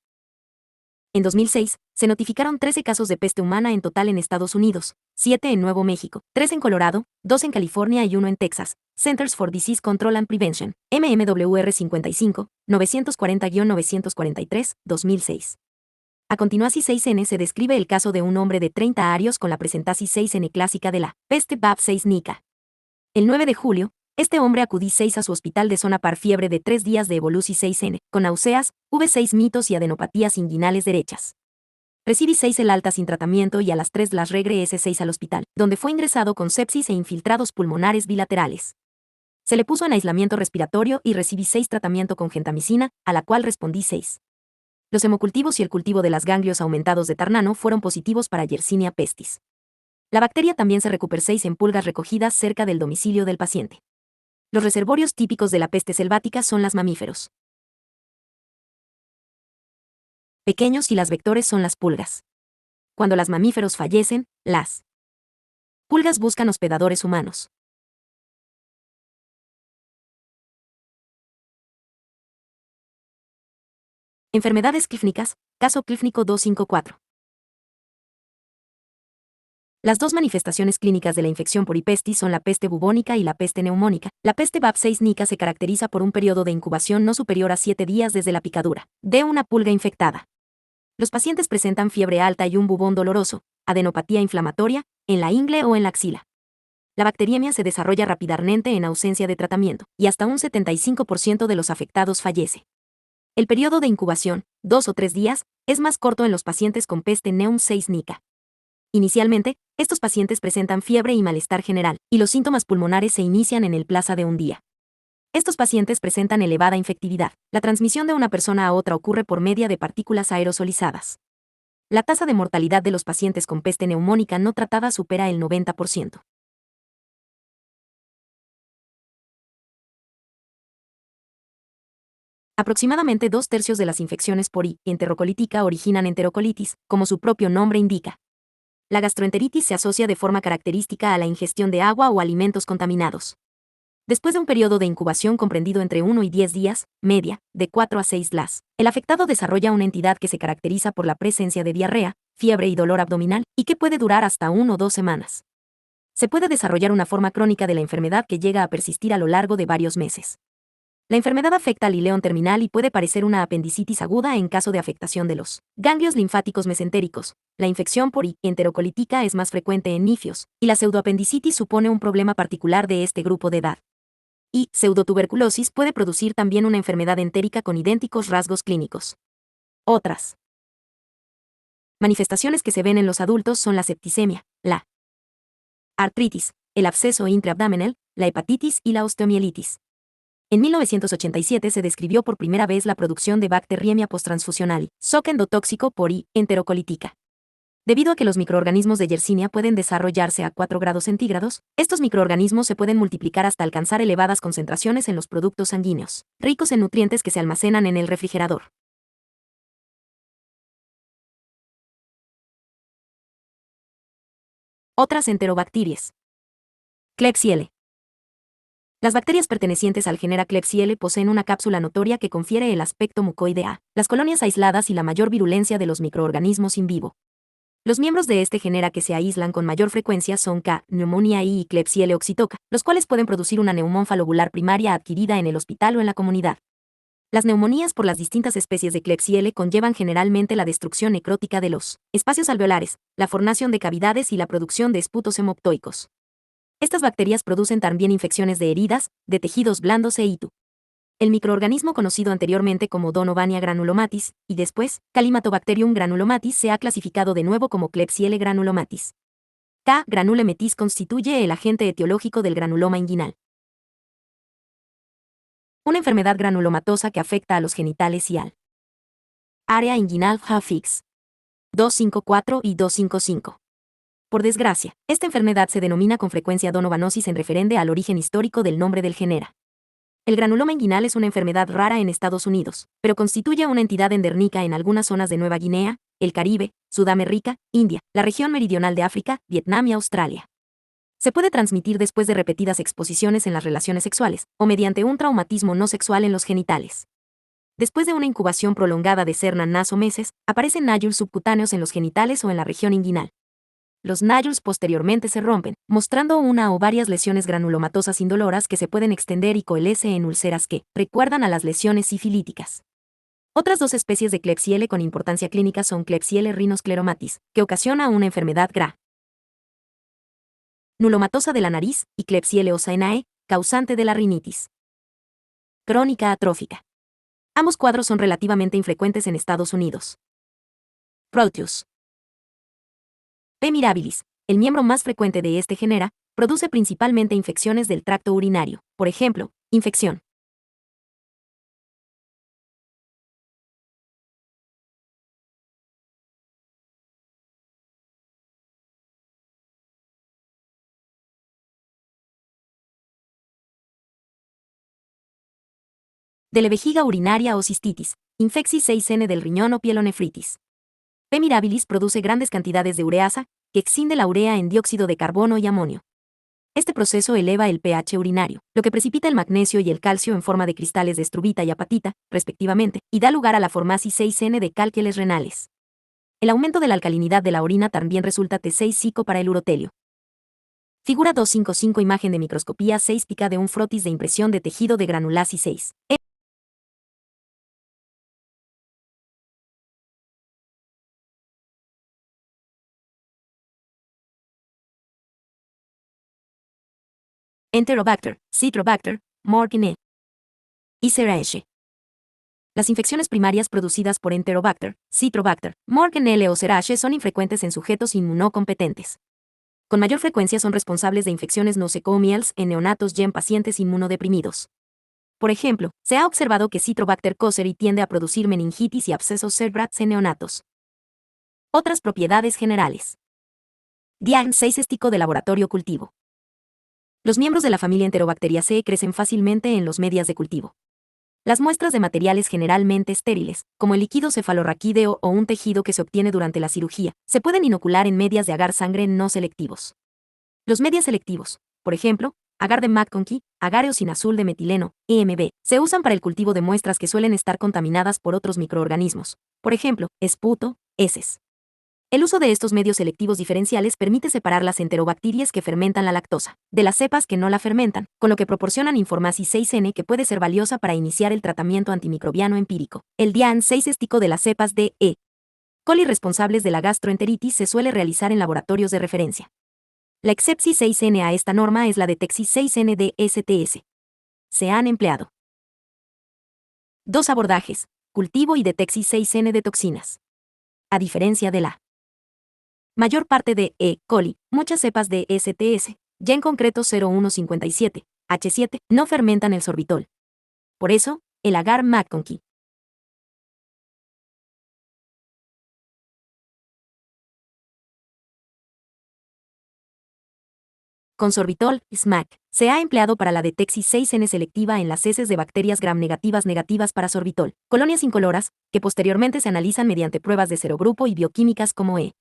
En 2006, se notificaron 13 casos de peste humana en total en Estados Unidos, 7 en Nuevo México, 3 en Colorado, 2 en California y 1 en Texas. Centers for Disease Control and Prevention, MMWR 55, 940-943, 2006. A continuación 6N se describe el caso de un hombre de 30 años con la presentasis 6N clásica de la peste BAV6 Nica. El 9 de julio, este hombre acudí 6 a su hospital de zona par fiebre de 3 días de evolución 6N, con náuseas, V6 mitos y adenopatías inguinales derechas. Recibí 6 el alta sin tratamiento y a las 3 las regresé 6 al hospital, donde fue ingresado con sepsis e infiltrados pulmonares bilaterales. Se le puso en aislamiento respiratorio y recibí 6 tratamiento con gentamicina, a la cual respondí 6. Los hemocultivos y el cultivo de las ganglios aumentados de Tarnano fueron positivos para Yersinia pestis. La bacteria también se recuperó 6 en pulgas recogidas cerca del domicilio del paciente. Los reservorios típicos de la peste selvática son las mamíferos pequeños y las vectores son las pulgas. Cuando las mamíferos fallecen, las pulgas buscan hospedadores humanos. Enfermedades clínicas, caso clínico 254. Las dos manifestaciones clínicas de la infección por hipestis son la peste bubónica y la peste neumónica. La peste BAV6 Nica se caracteriza por un periodo de incubación no superior a 7 días desde la picadura de una pulga infectada. Los pacientes presentan fiebre alta y un bubón doloroso, adenopatía inflamatoria, en la ingle o en la axila. La bacteriemia se desarrolla rápidamente en ausencia de tratamiento, y hasta un 75% de los afectados fallece. El periodo de incubación, 2 o 3 días, es más corto en los pacientes con peste Neum 6 Nica. Inicialmente, estos pacientes presentan fiebre y malestar general, y los síntomas pulmonares se inician en el plazo de un día. Estos pacientes presentan elevada infectividad. La transmisión de una persona a otra ocurre por medio de partículas aerosolizadas. La tasa de mortalidad de los pacientes con peste neumónica no tratada supera el 90%. Aproximadamente 2/3 de las infecciones por I. enterocolítica originan enterocolitis, como su propio nombre indica. La gastroenteritis se asocia de forma característica a la ingestión de agua o alimentos contaminados. Después de un periodo de incubación comprendido entre 1 y 10 días, media, de 4 a 6 las, el afectado desarrolla una entidad que se caracteriza por la presencia de diarrea, fiebre y dolor abdominal, y que puede durar hasta 1 o 2 semanas. Se puede desarrollar una forma crónica de la enfermedad que llega a persistir a lo largo de varios meses. La enfermedad afecta al ileón terminal y puede parecer una apendicitis aguda en caso de afectación de los ganglios linfáticos mesentéricos. La infección por I. enterocolítica es más frecuente en nifios, y la pseudoapendicitis supone un problema particular de este grupo de edad. Y pseudotuberculosis puede producir también una enfermedad entérica con idénticos rasgos clínicos. Otras manifestaciones que se ven en los adultos son la septicemia, la artritis, el absceso intraabdominal, la hepatitis y la osteomielitis. En 1987 se describió por primera vez la producción de bacteriemia posttransfusional, shock endotóxico por I. enterocolítica. Debido a que los microorganismos de Yersinia pueden desarrollarse a 4 grados centígrados, estos microorganismos se pueden multiplicar hasta alcanzar elevadas concentraciones en los productos sanguíneos, ricos en nutrientes que se almacenan en el refrigerador. Otras enterobacterias. Klebsiella. Las bacterias pertenecientes al genera Klebsiella poseen una cápsula notoria que confiere el aspecto mucoide a las colonias aisladas y la mayor virulencia de los microorganismos in vivo. Los miembros de este genera que se aíslan con mayor frecuencia son K. pneumoniae y Klebsiella oxytoca, los cuales pueden producir una neumónfa lobular primaria adquirida en el hospital o en la comunidad. Las neumonías por las distintas especies de Klebsiella conllevan generalmente la destrucción necrótica de los espacios alveolares, la formación de cavidades y la producción de esputos hemoptoicos. Estas bacterias producen también infecciones de heridas, de tejidos blandos e itu. El microorganismo conocido anteriormente como Donovania granulomatis, y después, Calimantobacterium granulomatis se ha clasificado de nuevo como Klebsiella granulomatis. K. granulometis constituye el agente etiológico del granuloma inguinal. Una enfermedad granulomatosa que afecta a los genitales y al área inguinal Hafix 254 y 255. Por desgracia, esta enfermedad se denomina con frecuencia donovanosis en referente al origen histórico del nombre del genera. El granuloma inguinal es una enfermedad rara en Estados Unidos, pero constituye una entidad endémica en algunas zonas de Nueva Guinea, el Caribe, Sudamérica, India, la región meridional de África, Vietnam y Australia. Se puede transmitir después de repetidas exposiciones en las relaciones sexuales, o mediante un traumatismo no sexual en los genitales. Después de una incubación prolongada de cernas o meses, aparecen nádulos subcutáneos en los genitales o en la región inguinal. Los nádulos posteriormente se rompen, mostrando una o varias lesiones granulomatosas indoloras que se pueden extender y coalescer en úlceras que recuerdan a las lesiones sifilíticas. Otras dos especies de Klebsiella con importancia clínica son Klebsiella rhinoscleromatis, que ocasiona una enfermedad granulomatosa de la nariz, y Klebsiella osaenae, causante de la rinitis crónica atrófica. Ambos cuadros son relativamente infrecuentes en Estados Unidos. Proteus. P. mirabilis, el miembro más frecuente de este genera, produce principalmente infecciones del tracto urinario, por ejemplo, infección de la vejiga urinaria o cistitis, infexis 6N del riñón o pielonefritis. P. mirabilis produce grandes cantidades de ureasa, que excinde la urea en dióxido de carbono y amonio. Este proceso eleva el pH urinario, lo que precipita el magnesio y el calcio en forma de cristales de estrubita y apatita, respectivamente, y da lugar a la formación 6N de cálculos renales. El aumento de la alcalinidad de la orina también resulta T6-cico para el urotelio. Figura 255. Imagen de microscopía 6 pica de un frotis de impresión de tejido de granulasis 6. Enterobacter, Citrobacter, Morcine y Serraceae. Las infecciones primarias producidas por Enterobacter, Citrobacter, Morcine o Serraceae son infrecuentes en sujetos inmunocompetentes. Con mayor frecuencia son responsables de infecciones nosocomiales en neonatos y en pacientes inmunodeprimidos. Por ejemplo, se ha observado que Citrobacter cosseri tiende a producir meningitis y abscesos cerebrales en neonatos. Otras propiedades generales. DIAN 6 estico de laboratorio cultivo. Los miembros de la familia Enterobacteriaceae crecen fácilmente en los medios de cultivo. Las muestras de materiales generalmente estériles, como el líquido cefalorraquídeo o un tejido que se obtiene durante la cirugía, se pueden inocular en medias de agar sangre no selectivos. Los medios selectivos, por ejemplo, agar de McConkey, agar eosinazol de metileno, EMB, se usan para el cultivo de muestras que suelen estar contaminadas por otros microorganismos, por ejemplo, esputo, heces. El uso de estos medios selectivos diferenciales permite separar las enterobacterias que fermentan la lactosa de las cepas que no la fermentan, con lo que proporcionan informasis 6N que puede ser valiosa para iniciar el tratamiento antimicrobiano empírico. El DIAN 6 estico de las cepas de E. coli responsables de la gastroenteritis se suele realizar en laboratorios de referencia. La excepsis 6N a esta norma es la de Texis 6N de STS. Se han empleado dos abordajes, cultivo y de Texis 6N de toxinas. A diferencia de la mayor parte de E. coli, muchas cepas de STS, ya en concreto 0157, H7, no fermentan el sorbitol. Por eso, el agar McConkey con sorbitol, SMAC, se ha empleado para la Detexis 6N selectiva en las heces de bacterias gram-negativas negativas para sorbitol, colonias incoloras, que posteriormente se analizan mediante pruebas de serogrupo y bioquímicas como E.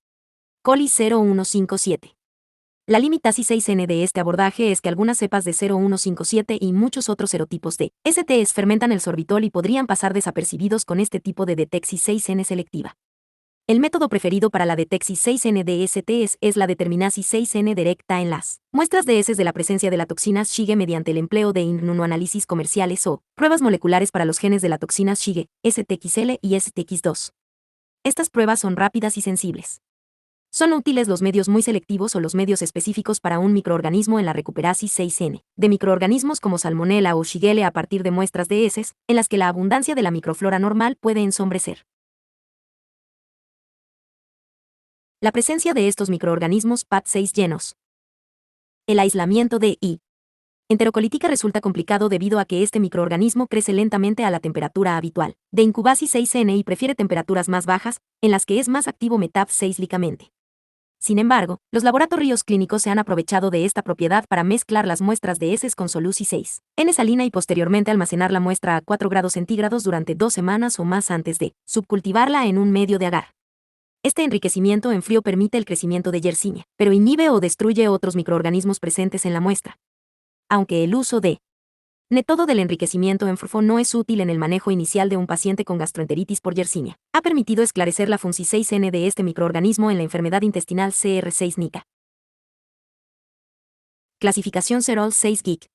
coli 0157. La limitasis 6N de este abordaje es que algunas cepas de 0157 y muchos otros serotipos de STS fermentan el sorbitol y podrían pasar desapercibidos con este tipo de Detexis 6N selectiva. El método preferido para la Detexis 6N de STS es la determinasis 6N directa en las muestras de heces de la presencia de la toxina Shige mediante el empleo de inmunoanálisis comerciales o pruebas moleculares para los genes de la toxina Shige, STXL y STX2. Estas pruebas son rápidas y sensibles. Son útiles los medios muy selectivos o los medios específicos para un microorganismo en la recuperasis 6N, de microorganismos como Salmonella o Shigella a partir de muestras de heces, en las que la abundancia de la microflora normal puede ensombrecer la presencia de estos microorganismos PAT6 llenos. El aislamiento de I. Enterocolitica resulta complicado debido a que este microorganismo crece lentamente a la temperatura habitual, de incubasis 6N y prefiere temperaturas más bajas, en las que es más activo METAP6 líquidamente. Sin embargo, los laboratorios clínicos se han aprovechado de esta propiedad para mezclar las muestras de heces con solusi 6 N salina y posteriormente almacenar la muestra a 4 grados centígrados durante 2 semanas o más antes de subcultivarla en un medio de agar. Este enriquecimiento en frío permite el crecimiento de Yersinia, pero inhibe o destruye otros microorganismos presentes en la muestra. Aunque el uso de método del enriquecimiento en frío no es útil en el manejo inicial de un paciente con gastroenteritis por Yersinia, ha permitido esclarecer la función 6N de este microorganismo en la enfermedad intestinal CR6-NICA. Clasificación Serol 6 Geek.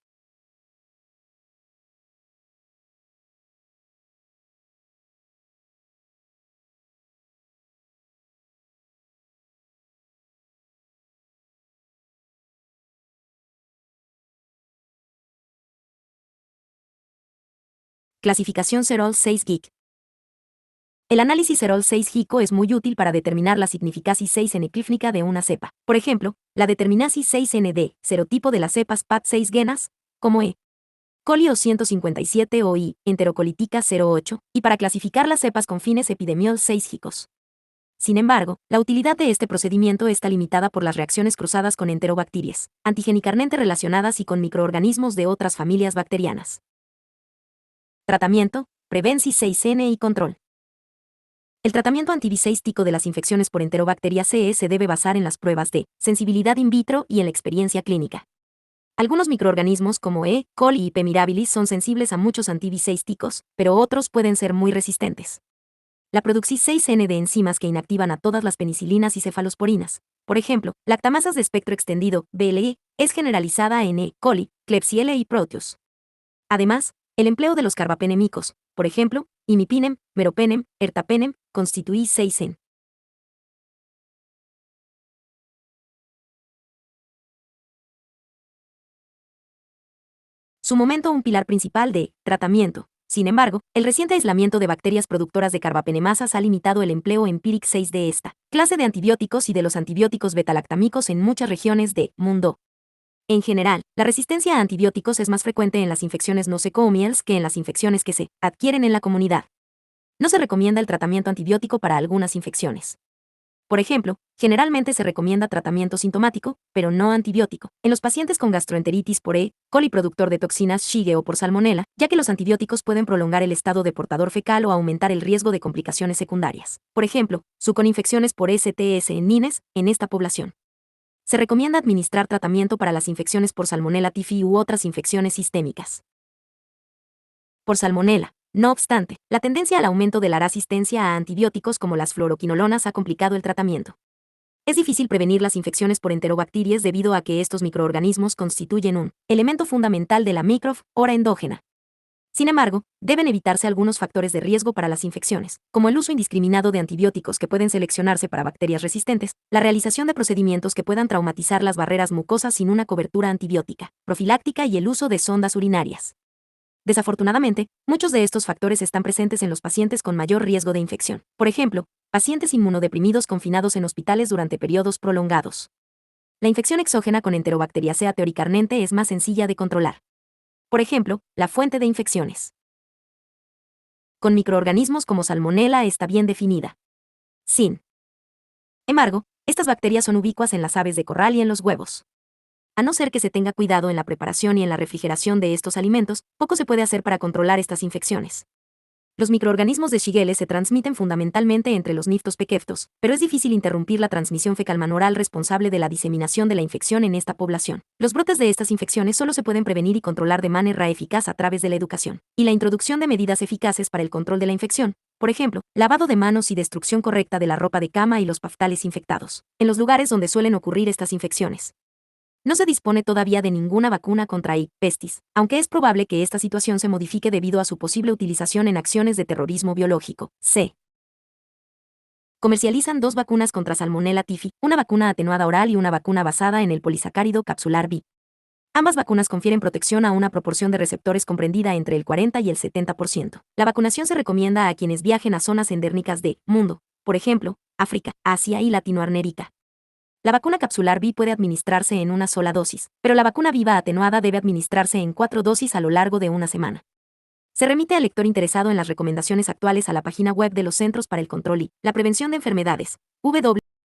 Clasificación Serol 6 Geek. El análisis Serol 6 GICO es muy útil para determinar la significasis 6N clínica de una cepa. Por ejemplo, la determinasis 6N de serotipo de las cepas PAT6 genas, como E. coli o 157 o I, enterocolitica 08, y para clasificar las cepas con fines epidemiol 6 GICOS. Sin embargo, la utilidad de este procedimiento está limitada por las reacciones cruzadas con enterobacterias, antigenicarmente relacionadas y con microorganismos de otras familias bacterianas. Tratamiento, prevencis 6N y control. El tratamiento antibiseístico de las infecciones por Enterobacteria CE se debe basar en las pruebas de sensibilidad in vitro y en la experiencia clínica. Algunos microorganismos como E. coli y P. mirabilis son sensibles a muchos antibiseísticos, pero otros pueden ser muy resistentes. La producción 6N de enzimas que inactivan a todas las penicilinas y cefalosporinas, por ejemplo, lactamasas de espectro extendido, BLE, es generalizada en E. coli, Klebsiella y Proteus. Además, el empleo de los carbapenémicos, por ejemplo, imipinem, meropenem, ertapenem, constituye 6N. su momento un pilar principal de tratamiento. Sin embargo, el reciente aislamiento de bacterias productoras de carbapenemasas ha limitado el empleo empírico 6 de esta clase de antibióticos y de los antibióticos betalactámicos en muchas regiones del mundo. En general, la resistencia a antibióticos es más frecuente en las infecciones nosocomiales que en las infecciones que se adquieren en la comunidad. No se recomienda el tratamiento antibiótico para algunas infecciones. Por ejemplo, generalmente se recomienda tratamiento sintomático, pero no antibiótico, en los pacientes con gastroenteritis por E. coli productor de toxinas Shigella o por salmonela, ya que los antibióticos pueden prolongar el estado de portador fecal o aumentar el riesgo de complicaciones secundarias. Por ejemplo, con infecciones por STS en niños, en esta población. Se recomienda administrar tratamiento para las infecciones por salmonela tifi u otras infecciones sistémicas. Por salmonela. No obstante, la tendencia al aumento de la resistencia a antibióticos como las fluoroquinolonas ha complicado el tratamiento. Es difícil prevenir las infecciones por enterobacterias debido a que estos microorganismos constituyen un elemento fundamental de la microflora endógena. Sin embargo, deben evitarse algunos factores de riesgo para las infecciones, como el uso indiscriminado de antibióticos que pueden seleccionarse para bacterias resistentes, la realización de procedimientos que puedan traumatizar las barreras mucosas sin una cobertura antibiótica, profiláctica y el uso de sondas urinarias. Desafortunadamente, muchos de estos factores están presentes en los pacientes con mayor riesgo de infección. Por ejemplo, pacientes inmunodeprimidos confinados en hospitales durante periodos prolongados. La infección exógena con Enterobacteriaceae teoricarnente es más sencilla de controlar. Por ejemplo, la fuente de infecciones con microorganismos como salmonela está bien definida. Sin embargo, estas bacterias son ubicuas en las aves de corral y en los huevos. A no ser que se tenga cuidado en la preparación y en la refrigeración de estos alimentos, poco se puede hacer para controlar estas infecciones. Los microorganismos de Shigella se transmiten fundamentalmente entre los niftospeceftos, pero es difícil interrumpir la transmisión fecal-manoral responsable de la diseminación de la infección en esta población. Los brotes de estas infecciones solo se pueden prevenir y controlar de manera eficaz a través de la educación y la introducción de medidas eficaces para el control de la infección, por ejemplo, lavado de manos y destrucción correcta de la ropa de cama y los paftales infectados, en los lugares donde suelen ocurrir estas infecciones. No se dispone todavía de ninguna vacuna contra E. pestis, aunque es probable que esta situación se modifique debido a su posible utilización en acciones de terrorismo biológico. Se comercializan dos vacunas contra Salmonella tifi, una vacuna atenuada oral y una vacuna basada en el polisacárido capsular B. Ambas vacunas confieren protección a una proporción de receptores comprendida entre el 40 y el 70%. La vacunación se recomienda a quienes viajen a zonas endémicas de mundo, por ejemplo, África, Asia y Latinoamérica. La vacuna capsular B puede administrarse en una sola dosis, pero la vacuna viva atenuada debe administrarse en 4 dosis a lo largo de una semana. Se remite al lector interesado en las recomendaciones actuales a la página web de los Centros para el Control y la Prevención de Enfermedades, www.cdc.gov.